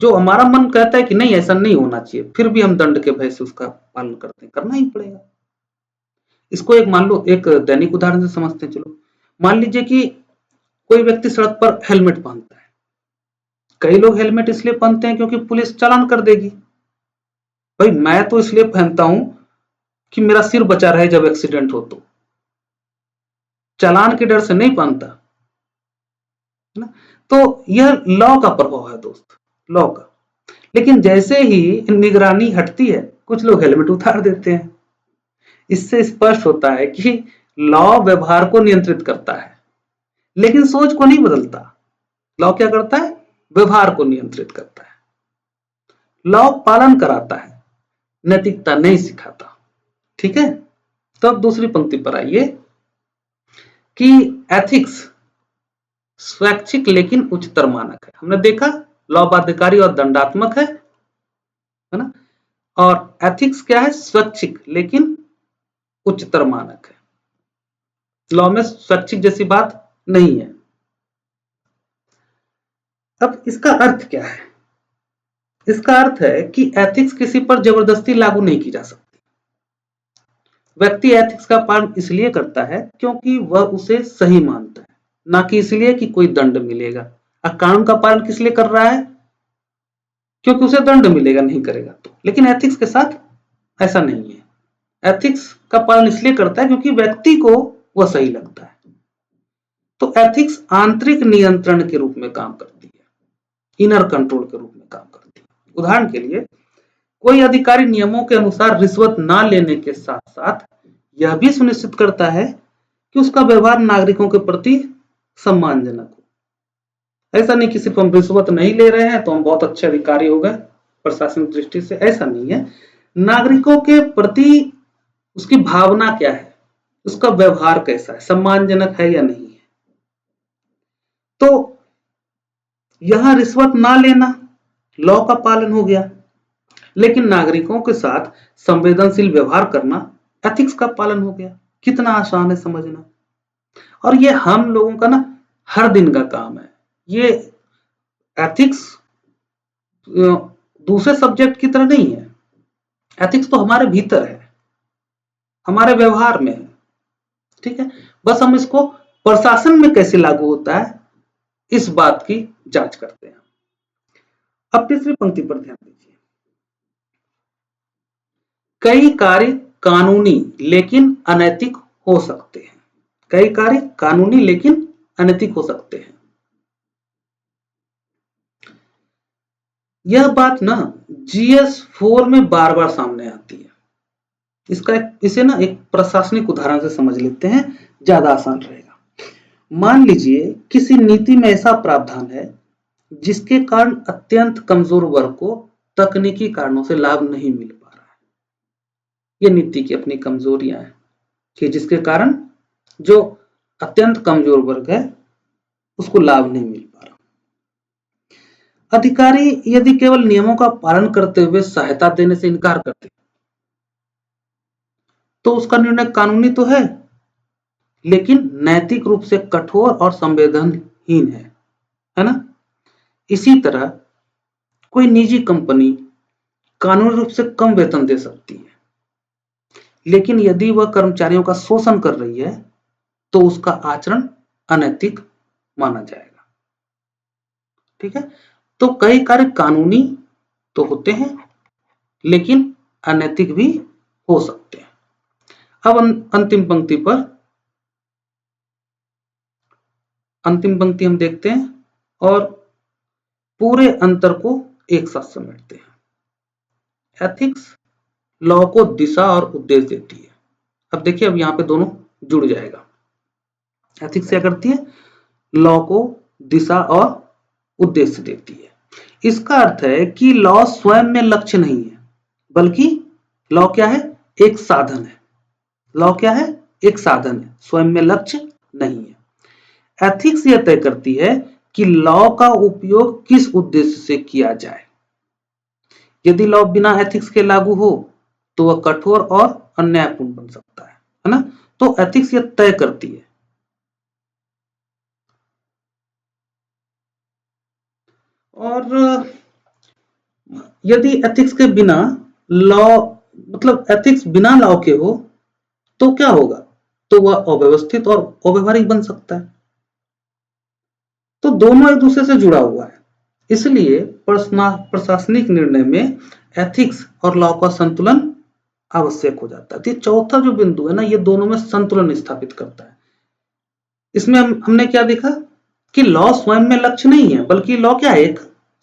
जो हमारा मन कहता है कि नहीं ऐसा नहीं होना चाहिए, फिर भी हम दंड के भय से उसका पालन करते हैं, करना ही पड़ेगा। इसको एक मान लो, एक दैनिक उदाहरण से समझते हैं। चलो मान लीजिए कि कोई व्यक्ति सड़क पर हेलमेट पहनता है। कई लोग हेलमेट इसलिए पहनते हैं क्योंकि पुलिस चालान कर देगी। भाई मैं तो इसलिए पहनता हूं कि मेरा सिर बचा रहे जब एक्सीडेंट हो, तो चालान के डर से नहीं पहनता ना। तो यह लॉ का प्रभाव है दोस्त, लॉ का। लेकिन जैसे ही निगरानी हटती है कुछ लोग हेलमेट उतार देते हैं। इससे स्पष्ट होता है कि लॉ व्यवहार को नियंत्रित करता है लेकिन सोच को नहीं बदलता। लॉ क्या करता है, व्यवहार को नियंत्रित करता है। लॉ पालन कराता है, नैतिकता नहीं सिखाता। ठीक है, तो अब दूसरी पंक्ति पर आइए कि एथिक्स स्वैच्छिक लेकिन उच्चतर मानक है। हमने देखा लॉ बाध्यकारी और दंडात्मक है ना, और एथिक्स क्या है, स्वैच्छिक लेकिन उच्चतर मानक है। लॉ में स्वैच्छिक जैसी बात नहीं है। अब इसका अर्थ क्या है, इसका अर्थ है कि एथिक्स किसी पर जबरदस्ती लागू नहीं की जा सकती। व्यक्ति एथिक्स का पालन इसलिए करता है क्योंकि वह उसे सही मानता है, ना कि इसलिए कि कोई दंड मिलेगा। कानून का पालन किस लिए कर रहा है, क्योंकि उसे दंड मिलेगा, नहीं करेगा तो। लेकिन एथिक्स के साथ ऐसा नहीं है। एथिक्स का पालन इसलिए करता है क्योंकि व्यक्ति को वह सही लगता है। तो एथिक्स आंतरिक नियंत्रण के रूप में काम करती है, इनर कंट्रोल के रूप में काम करती है। उदाहरण के लिए कोई अधिकारी नियमों के अनुसार रिश्वत ना लेने के साथ साथ यह भी सुनिश्चित करता है कि उसका व्यवहार नागरिकों के प्रति सम्मानजनक हो। ऐसा नहीं कि सिर्फ हम रिश्वत नहीं ले रहे हैं तो हम बहुत अच्छे अधिकारी हो गए प्रशासनिक दृष्टि से, ऐसा नहीं है। नागरिकों के प्रति उसकी भावना क्या है, उसका व्यवहार कैसा है, सम्मानजनक है या नहीं है। तो यहां रिश्वत ना लेना लॉ का पालन हो गया, लेकिन नागरिकों के साथ संवेदनशील व्यवहार करना एथिक्स का पालन हो गया। कितना आसान है समझना। और ये हम लोगों का ना हर दिन का काम है। ये एथिक्स दूसरे सब्जेक्ट की तरह नहीं है। एथिक्स तो हमारे भीतर है, हमारे व्यवहार में है। ठीक है, बस हम इसको प्रशासन में कैसे लागू होता है इस बात की जांच करते हैं। अब तीसरी पंक्ति पर ध्यान दीजिए। कई कार्य कानूनी लेकिन अनैतिक हो सकते हैं। कई कार्य कानूनी लेकिन अनैतिक हो सकते हैं। यह बात ना GS4 में बार बार सामने आती है। इसे ना एक प्रशासनिक उदाहरण से समझ लेते हैं, ज्यादा आसान रहेगा। मान लीजिए किसी नीति में ऐसा प्रावधान है जिसके कारण अत्यंत कमजोर वर्ग को तकनीकी कारणों से लाभ नहीं मिल पा रहा है। ये नीति की अपनी कमजोरियां हैं कि जिसके कारण जो अत्यंत कमजोर वर्ग है उसको लाभ नहीं मिल पा रहा। अधिकारी यदि केवल नियमों का पालन करते हुए सहायता देने से इनकार करते तो उसका निर्णय कानूनी तो है लेकिन नैतिक रूप से कठोर और संवेदनहीन है ना। इसी तरह कोई निजी कंपनी कानूनी रूप से कम वेतन दे सकती है, लेकिन यदि वह कर्मचारियों का शोषण कर रही है तो उसका आचरण अनैतिक माना जाएगा। ठीक है, तो कई कार्य कानूनी तो होते हैं लेकिन अनैतिक भी हो सकते हैं। अब अंतिम पंक्ति हम देखते हैं और पूरे अंतर को एक साथ समेटते हैं। एथिक्स लॉ को दिशा और उद्देश्य देती है। अब देखिए, अब यहां पे दोनों जुड़ जाएगा। एथिक्स क्या करती है? लॉ को दिशा और उद्देश्य देती है। इसका अर्थ है कि लॉ स्वयं में लक्ष्य नहीं है, बल्कि लॉ क्या है? एक साधन है। लॉ क्या है? एक साधन है, स्वयं में लक्ष्य नहीं है। एथिक्स यह तय करती है कि लॉ का उपयोग किस उद्देश्य से किया जाए। यदि लॉ बिना एथिक्स के लागू हो तो वह कठोर और अन्यायपूर्ण बन सकता है ना? तो एथिक्स यह तय करती है। और यदि एथिक्स के बिना लॉ, मतलब एथिक्स बिना लॉ के हो तो क्या होगा? तो वह अव्यवस्थित और अव्यवहारिक बन सकता है। तो दोनों एक दूसरे से जुड़ा हुआ है। इसलिए प्रशासनिक निर्णय में एथिक्स और लॉ का संतुलन आवश्यक हो जाता है। तो चौथा जो बिंदु है ना, ये दोनों में संतुलन स्थापित करता है। इसमें हमने क्या देखा कि लॉ स्वयं में लक्ष्य नहीं है, बल्कि लॉ क्या है? एक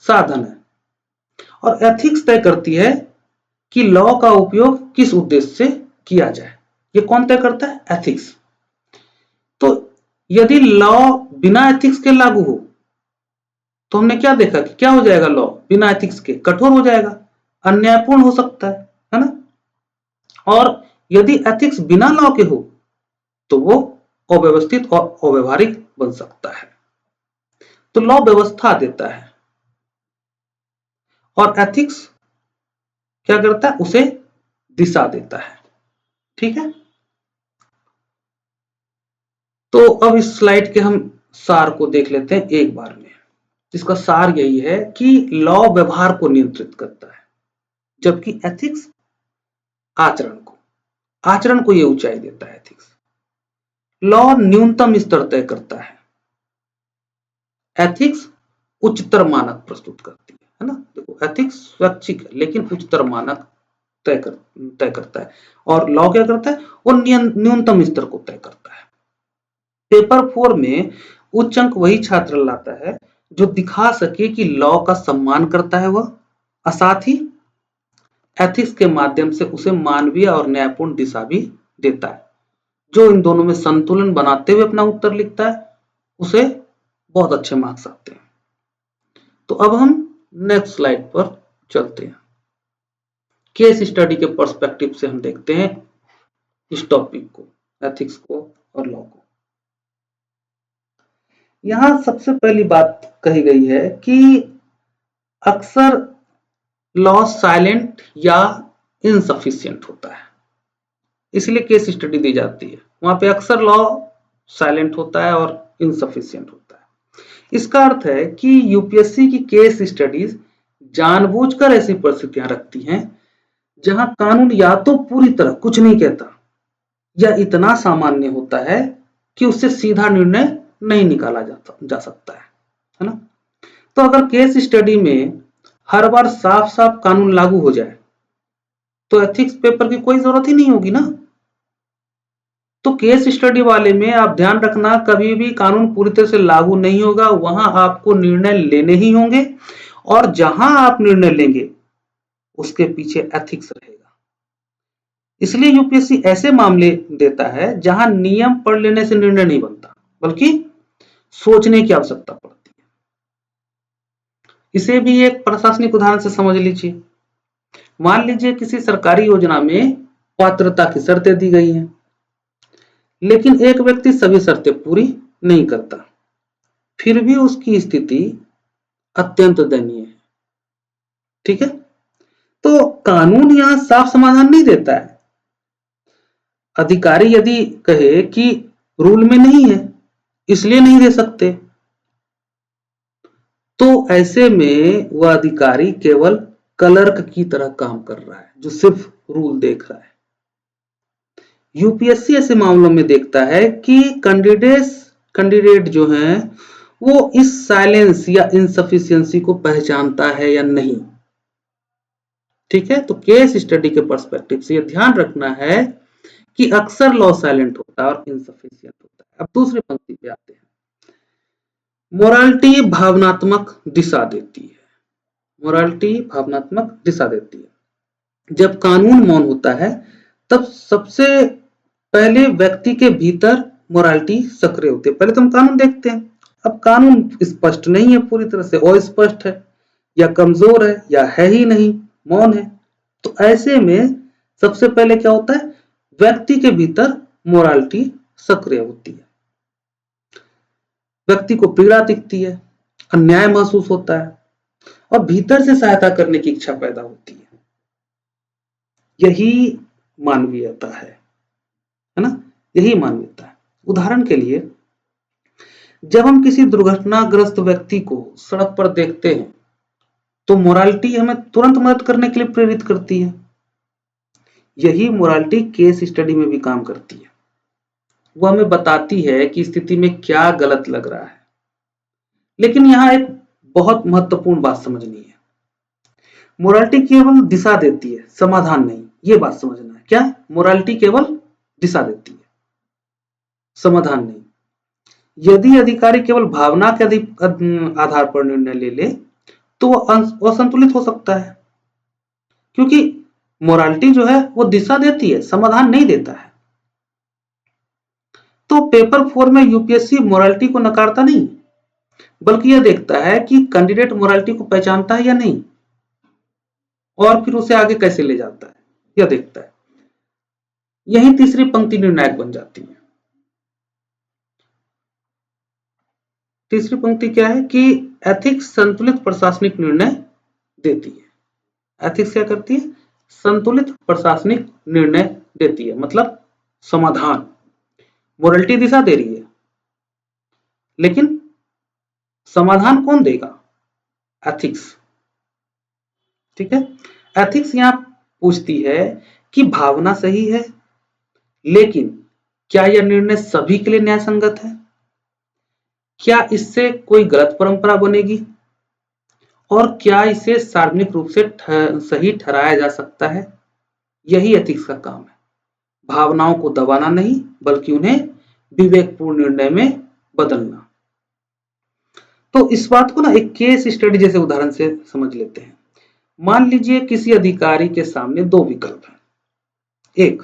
साधन है। और एथिक्स तय करती है कि लॉ का उपयोग किस उद्देश्य से किया जाए। ये कौन तय करता है? एथिक्स। तो यदि लॉ बिना एथिक्स के लागू हो तो हमने क्या देखा कि क्या हो जाएगा? लॉ बिना एथिक्स के कठोर हो जाएगा, अन्यायपूर्ण हो सकता है ना? और यदि एथिक्स बिना लॉ के हो तो वो अव्यवस्थित और अव्यवहारिक बन सकता है। तो लॉ व्यवस्था देता है और एथिक्स क्या करता है? उसे दिशा देता है। ठीक है, तो अब इस स्लाइड के हम सार को देख लेते हैं एक बार में। इसका सार यही है कि लॉ व्यवहार को नियंत्रित करता है, जबकि एथिक्स आचरण को यह ऊंचाई देता है। एथिक्स लॉ न्यूनतम स्तर तय करता है, एथिक्स उच्चतर मानक प्रस्तुत करती है ना? देखो, एथिक्स स्वैच्छिक है लेकिन उच्चतर मानक तय करता है, और लॉ क्या करता है? वो न्यूनतम स्तर को तय करता है। पेपर 4 में उच्च अंक वही छात्र लाता है जो दिखा सके कि लॉ का सम्मान करता है वह, और साथ ही एथिक्स के माध्यम से उसे मानवीय और न्यायपूर्ण दिशा भी देता है। जो इन दोनों में संतुलन बनाते हुए अपना उत्तर लिखता है उसे बहुत अच्छे मार्क्स आते हैं। तो अब हम नेक्स्ट स्लाइड पर चलते हैं। केस स्टडी के पर्सपेक्टिव से हम देखते हैं इस टॉपिक को, एथिक्स को और लॉ को। यहां सबसे पहली बात कही गई है कि अक्सर लॉ साइलेंट या इनसफिशिएंट होता है, इसलिए केस स्टडी दी जाती है। वहां पे अक्सर लॉ साइलेंट होता है और इनसफिशिएंट होता है। इसका अर्थ है कि यूपीएससी की केस स्टडीज जानबूझकर ऐसी परिस्थितियां रखती हैं जहां कानून या तो पूरी तरह कुछ नहीं कहता या इतना सामान्य होता है कि उससे सीधा निर्णय नहीं निकाला जा सकता है ना? तो अगर केस स्टडी में हर बार साफ साफ कानून लागू हो जाए तो एथिक्स पेपर की कोई जरूरत ही नहीं होगी ना। तो केस स्टडी वाले में आप ध्यान रखना, कभी भी कानून पूरी तरह से लागू नहीं होगा, वहां आपको निर्णय लेने ही होंगे, और जहां आप निर्णय लेंगे उसके पीछे एथिक्स रहेगा। इसलिए यूपीएससी ऐसे मामले देता है जहां नियम पढ़ लेने से निर्णय नहीं बनता, बल्कि सोचने की आवश्यकता पड़ती है। इसे भी एक प्रशासनिक उदाहरण से समझ लीजिए। मान लीजिए किसी सरकारी योजना में पात्रता की शर्तें दी गई हैं, लेकिन एक व्यक्ति सभी शर्तें पूरी नहीं करता, फिर भी उसकी स्थिति अत्यंत दयनीय है। ठीक है, तो कानून यहां साफ समाधान नहीं देता है। अधिकारी यदि कहे कि रूल में नहीं है इसलिए नहीं दे सकते, तो ऐसे में वह अधिकारी केवल क्लर्क की तरह काम कर रहा है, जो सिर्फ रूल देख रहा है। यूपीएससी ऐसे मामलों में देखता है कि कैंडिडेट जो हैं वो इस साइलेंस या इनसफिशियंसी को पहचानता है या नहीं। ठीक है, तो केस स्टडी के पर्सपेक्टिव से यह ध्यान रखना है कि अक्सर लॉ साइलेंट होता है और इनसफिशियंट होता है। अब दूसरी पंक्ति पे आते हैं। मोरालिटी भावनात्मक दिशा देती है। मोरालिटी भावनात्मक दिशा देती है। जब कानून मौन होता है तब सबसे पहले व्यक्ति के भीतर मोरालिटी सक्रिय होती है। पहले तो हम कानून देखते हैं। अब कानून स्पष्ट नहीं है, पूरी तरह से अस्पष्ट है या कमजोर है या है ही नहीं, मौन है। तो ऐसे में सबसे पहले क्या होता है, व्यक्ति के भीतर मोरालिटी सक्रिय होती है। व्यक्ति को पीड़ा दिखती है, अन्याय महसूस होता है और भीतर से सहायता करने की इच्छा पैदा होती है। यही मानवीयता है ना, यही मानवीयता है। उदाहरण के लिए जब हम किसी दुर्घटनाग्रस्त व्यक्ति को सड़क पर देखते हैं तो मोरालिटी हमें तुरंत मदद करने के लिए प्रेरित करती है। यही मोरालिटी केस स्टडी में भी काम करती है। वो हमें बताती है कि स्थिति में क्या गलत लग रहा है। लेकिन यहाँ एक बहुत महत्वपूर्ण बात समझनी है। मोरालिटी केवल दिशा देती है, समाधान नहीं। ये बात समझना है। क्या? मोरालिटी केवल दिशा देती है, समाधान नहीं। यदि अधिकारी केवल भावना के आधार पर निर्णय ले ले तो वो असंतुलित हो सकता है, क्योंकि मोरालिटी जो है वो दिशा देती है, समाधान नहीं देता है। तो पेपर 4 में यूपीएससी मोरालिटी को नकारता नहीं, बल्कि यह देखता है कि कैंडिडेट मोरालिटी को पहचानता है या नहीं और फिर उसे आगे कैसे ले जाता है, यह देखता है। यही तीसरी पंक्ति निर्णायक बन जाती है। तीसरी पंक्ति क्या है कि एथिक्स संतुलित प्रशासनिक निर्णय देती है। एथिक्स क्या करती है? संतुलित प्रशासनिक निर्णय देती है, मतलब समाधान। मोरालिटी दिशा दे रही है, लेकिन समाधान कौन देगा? एथिक्स। ठीक है, एथिक्स यहां पूछती है कि भावना सही है, लेकिन क्या यह निर्णय सभी के लिए न्याय संगत है? क्या इससे कोई गलत परंपरा बनेगी? और क्या इसे सार्वजनिक रूप से सही ठहराया जा सकता है? यही एथिक्स का काम है। भावनाओं को दबाना नहीं, बल्कि उन्हें विवेकपूर्ण निर्णय में बदलना। तो इस बात को ना एक केस स्टडी जैसे उदाहरण से समझ लेते हैं। मान लीजिए किसी अधिकारी के सामने दो विकल्प हैं। एक,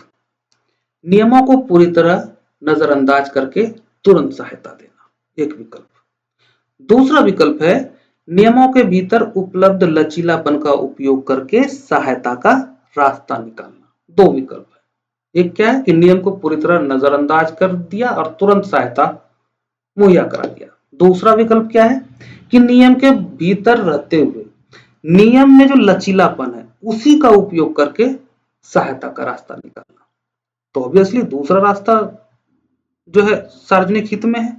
नियमों को पूरी तरह नजरअंदाज करके तुरंत सहायता देना, एक विकल्प। दूसरा विकल्प है नियमों के भीतर उपलब्ध लचीलापन का उपयोग करके सहायता का रास्ता निकालना। दो विकल्प है। एक क्या है कि नियम को पूरी तरह नजरअंदाज कर दिया और तुरंत सहायता मुहैया करा दिया। दूसरा विकल्प क्या है कि नियम के भीतर रहते हुए नियम में जो लचीलापन है उसी का उपयोग करके सहायता का रास्ता निकालना। तो ऑब्वियसली दूसरा रास्ता जो है सार्वजनिक हित में है,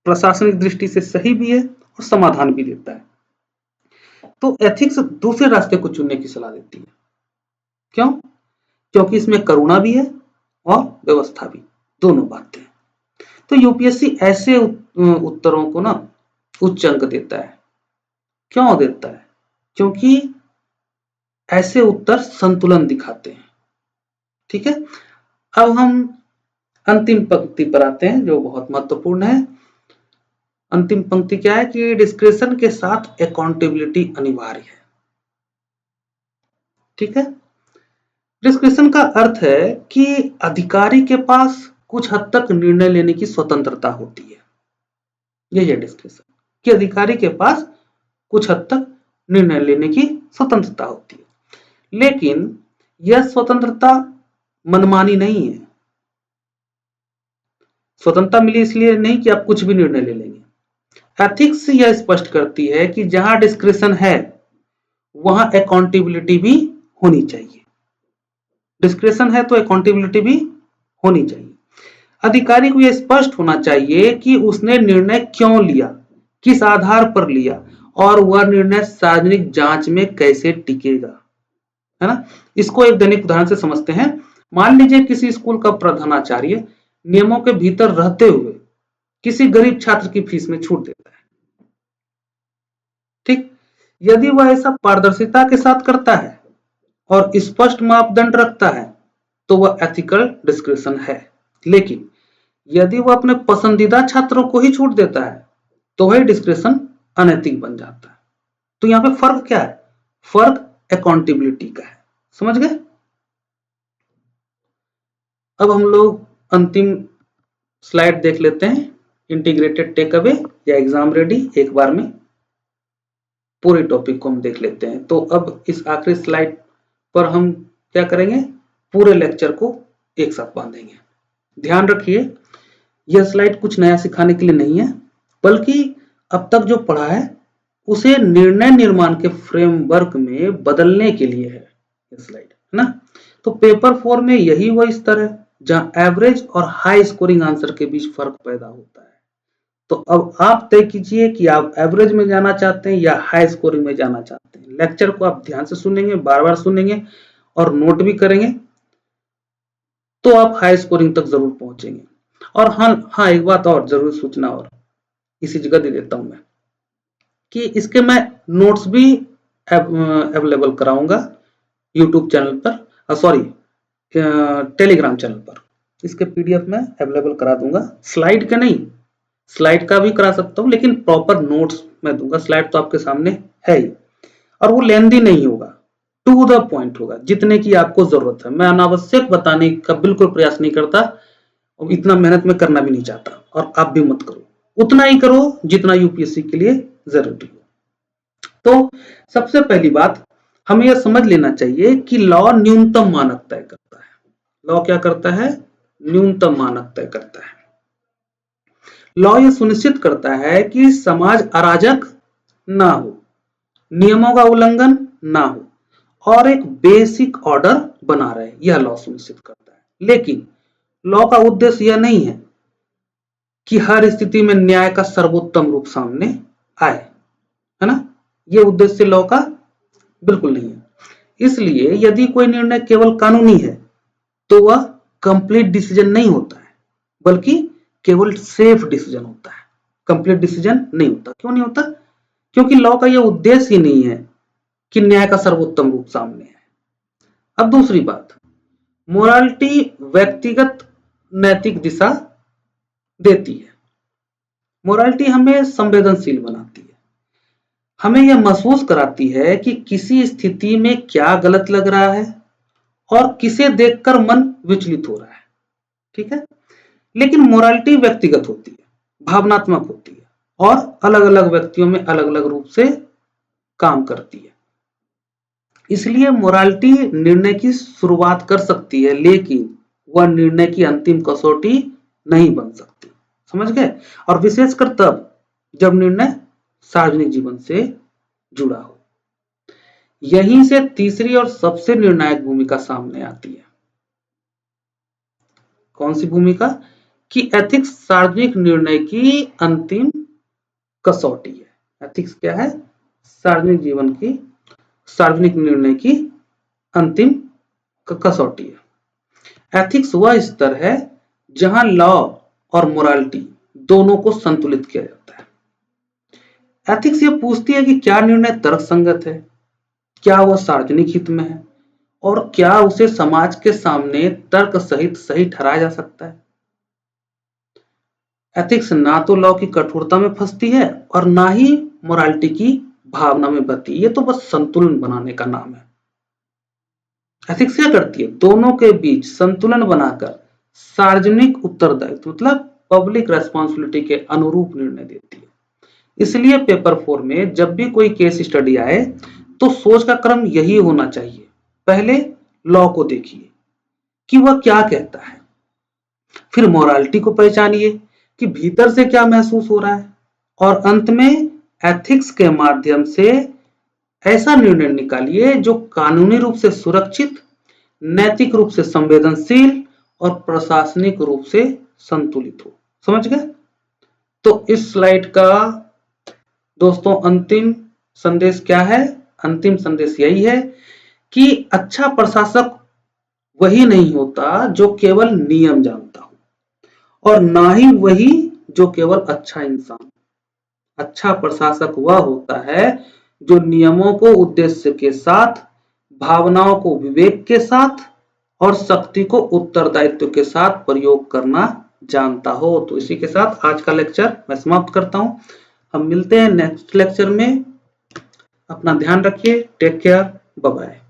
प्रशासनिक दृष्टि से सही भी है और समाधान भी देता है। तो एथिक्स दूसरे रास्ते को चुनने की सलाह देती है। क्यों? क्योंकि इसमें करुणा भी है और व्यवस्था भी, दोनों बातें। तो यूपीएससी ऐसे उत्तरों को ना उच्च अंक देता है। क्यों देता है? क्योंकि ऐसे उत्तर संतुलन दिखाते हैं। ठीक है, अब हम अंतिम पंक्ति पर आते हैं जो बहुत महत्वपूर्ण है। अंतिम पंक्ति क्या है कि डिस्क्रिशन के साथ अकाउंटेबिलिटी अनिवार्य है। ठीक है, डिस्क्रिशन का अर्थ है कि अधिकारी के पास कुछ हद तक निर्णय लेने की स्वतंत्रता होती है। यही है डिस्क्रिशन, कि अधिकारी के पास कुछ हद तक निर्णय लेने की स्वतंत्रता होती है, लेकिन यह स्वतंत्रता मनमानी नहीं है। स्वतंत्रता मिली इसलिए नहीं कि आप कुछ भी निर्णय ले लेंगे। एथिक्स यह स्पष्ट करती है कि जहां डिस्क्रिशन है वहां अकाउंटेबिलिटी भी होनी चाहिए। डिस्क्रिशन है तो अकाउंटेबिलिटी भी होनी चाहिए। अधिकारी को यह स्पष्ट होना चाहिए कि उसने निर्णय क्यों लिया, किस आधार पर लिया और वह निर्णय सार्वजनिक जांच में कैसे टिकेगा, है ना। इसको एक दैनिक उदाहरण से समझते हैं। मान लीजिए किसी स्कूल का प्रधानाचार्य नियमों के भीतर रहते हुए किसी गरीब छात्र की फीस में छूट देता है, ठीक। यदि वह ऐसा पारदर्शिता के साथ करता है और स्पष्ट मापदंड रखता है तो वह एथिकल डिस्क्रिप्शन है। लेकिन यदि वह अपने पसंदीदा छात्रों को ही छूट देता है तो वह डिस्क्रिप्शन अनैतिक बन जाता है। तो यहाँ पे फर्क क्या है? फर्क अकाउंटेबिलिटी का है। समझ गए? अब हम लोग अंतिम स्लाइड देख लेते हैं, इंटीग्रेटेड टेक अवे या एग्जाम रेडी। एक बार में पूरे टॉपिक को हम देख लेते हैं। तो अब इस आखिरी स्लाइड पर हम क्या करेंगे, पूरे लेक्चर को एक साथ बांधेंगे। ध्यान रखिए, यह स्लाइड कुछ नया सिखाने के लिए नहीं है, बल्कि अब तक जो पढ़ा है उसे निर्णय निर्माण के फ्रेमवर्क में बदलने के लिए है ये स्लाइड, है ना। तो पेपर 4 में यही वह स्तर है जहां एवरेज और हाई स्कोरिंग आंसर के बीच फर्क पैदा होता है। तो अब आप तय कीजिए कि आप एवरेज में जाना चाहते हैं या हाई स्कोरिंग में जाना चाहते हैं। लेक्चर को आप ध्यान से सुनेंगे, बार बार सुनेंगे और नोट भी करेंगे, तो आप हाई स्कोरिंग तक जरूर पहुंचेंगे। और हाँ एक बात और जरूर सूचना और इसी जगह दे देता हूं मैं कि इसके मैं नोट्स भी अवेलेबल कराऊंगा यूट्यूब चैनल पर, सॉरी टेलीग्राम चैनल पर। इसके पीडीएफ में अवेलेबल करा दूंगा, स्लाइड का नहीं, स्लाइड का भी करा सकता हूं लेकिन प्रॉपर नोट्स मैं दूंगा। स्लाइड तो आपके सामने है ही, और वो लेंदी नहीं होगा, टू द पॉइंट होगा, जितने की आपको जरूरत है। मैं अनावश्यक बताने का बिल्कुल प्रयास नहीं करता, और इतना मेहनत में करना भी नहीं चाहता, और आप भी मत करो। उतना ही करो जितना यूपीएससी के लिए जरूरी हो। तो सबसे पहली बात हमें यह समझ लेना चाहिए कि लॉ न्यूनतम मानक तय करता है। लॉ क्या करता है? न्यूनतम मानक तय करता है। लॉ यह सुनिश्चित करता है कि समाज अराजक ना हो, नियमों का उल्लंघन ना हो और एक बेसिक ऑर्डर बना रहे, यह लॉ सुनिश्चित करता है। लेकिन लॉ का उद्देश्य यह नहीं है कि हर स्थिति में न्याय का सर्वोत्तम रूप सामने आए, है ना। यह उद्देश्य लॉ का बिल्कुल नहीं है। इसलिए यदि कोई निर्णय केवल कानूनी है तो वह कंप्लीट डिसीजन नहीं होता है, बल्कि केवल सेफ डिसीजन होता है, कंप्लीट डिसीजन नहीं होता। क्यों नहीं होता? क्योंकि लॉ का यह उद्देश्य ही नहीं है कि न्याय का सर्वोत्तम रूप सामने आए। अब दूसरी बात, मोरालिटी व्यक्तिगत नैतिक दिशा देती है। मोरालिटी हमें संवेदनशील बनाती है, हमें यह महसूस कराती है कि किसी स्थिति में क्या गलत लग रहा है और किसे देखकर मन विचलित हो रहा है, ठीक है। लेकिन मोरालिटी व्यक्तिगत होती है, भावनात्मक होती है और अलग अलग व्यक्तियों में अलग अलग रूप से काम करती है। इसलिए मोरालिटी निर्णय की शुरुआत कर सकती है, लेकिन वह निर्णय की अंतिम कसौटी नहीं बन सकती। समझ गए? और विशेषकर तब जब निर्णय सार्वजनिक जीवन से जुड़ा हो। यहीं से तीसरी और सबसे निर्णायक भूमिका सामने आती है। कौन सी भूमिका? कि एथिक्स सार्वजनिक निर्णय की अंतिम कसौटी है। एथिक्स क्या है? सार्वजनिक जीवन की, सार्वजनिक निर्णय की अंतिम कसौटी है। एथिक्स वह स्तर है जहां लॉ और मोरालिटी दोनों को संतुलित किया जाता है। एथिक्स ये पूछती है कि क्या निर्णय तर्कसंगत है, क्या वह सार्वजनिक हित में है और क्या उसे समाज के सामने तर्क सहित सही ठहराया जा सकता है। एथिक्स ना तो लॉ की कठोरता में फंसती है और ना ही मोरालिटी की भावना में बहती है। ये तो बस संतुलन बनाने का नाम है। एथिक्स क्या करती है? दोनों के बीच संतुलन बनाकर सार्वजनिक उत्तरदायित्व मतलब पब्लिक रेस्पॉन्सिबिलिटी के अनुरूप निर्णय देती है। इसलिए पेपर 4 में जब भी कोई केस स्टडी आए तो सोच का क्रम यही होना चाहिए। पहले लॉ को देखिए कि वह क्या कहता है, फिर मोरालिटी को पहचानिए कि भीतर से क्या महसूस हो रहा है, और अंत में एथिक्स के माध्यम से ऐसा निर्णय निकालिए जो कानूनी रूप से सुरक्षित, नैतिक रूप से संवेदनशील और प्रशासनिक रूप से संतुलित हो। समझ गए? तो इस स्लाइड का दोस्तों अंतिम संदेश क्या है? अंतिम संदेश यही है कि अच्छा प्रशासक वही नहीं होता जो केवल नियम जानता हो, और ना ही वही जो केवल अच्छा इंसान। अच्छा प्रशासक वह होता है जो नियमों को उद्देश्य के साथ, भावनाओं को विवेक के साथ और शक्ति को उत्तरदायित्व के साथ प्रयोग करना जानता हो। तो इसी के साथ आज का लेक्चर मैं समाप्त करता हूं। हम मिलते हैं नेक्स्ट लेक्चर में। अपना ध्यान रखिए। Take care. Bye bye.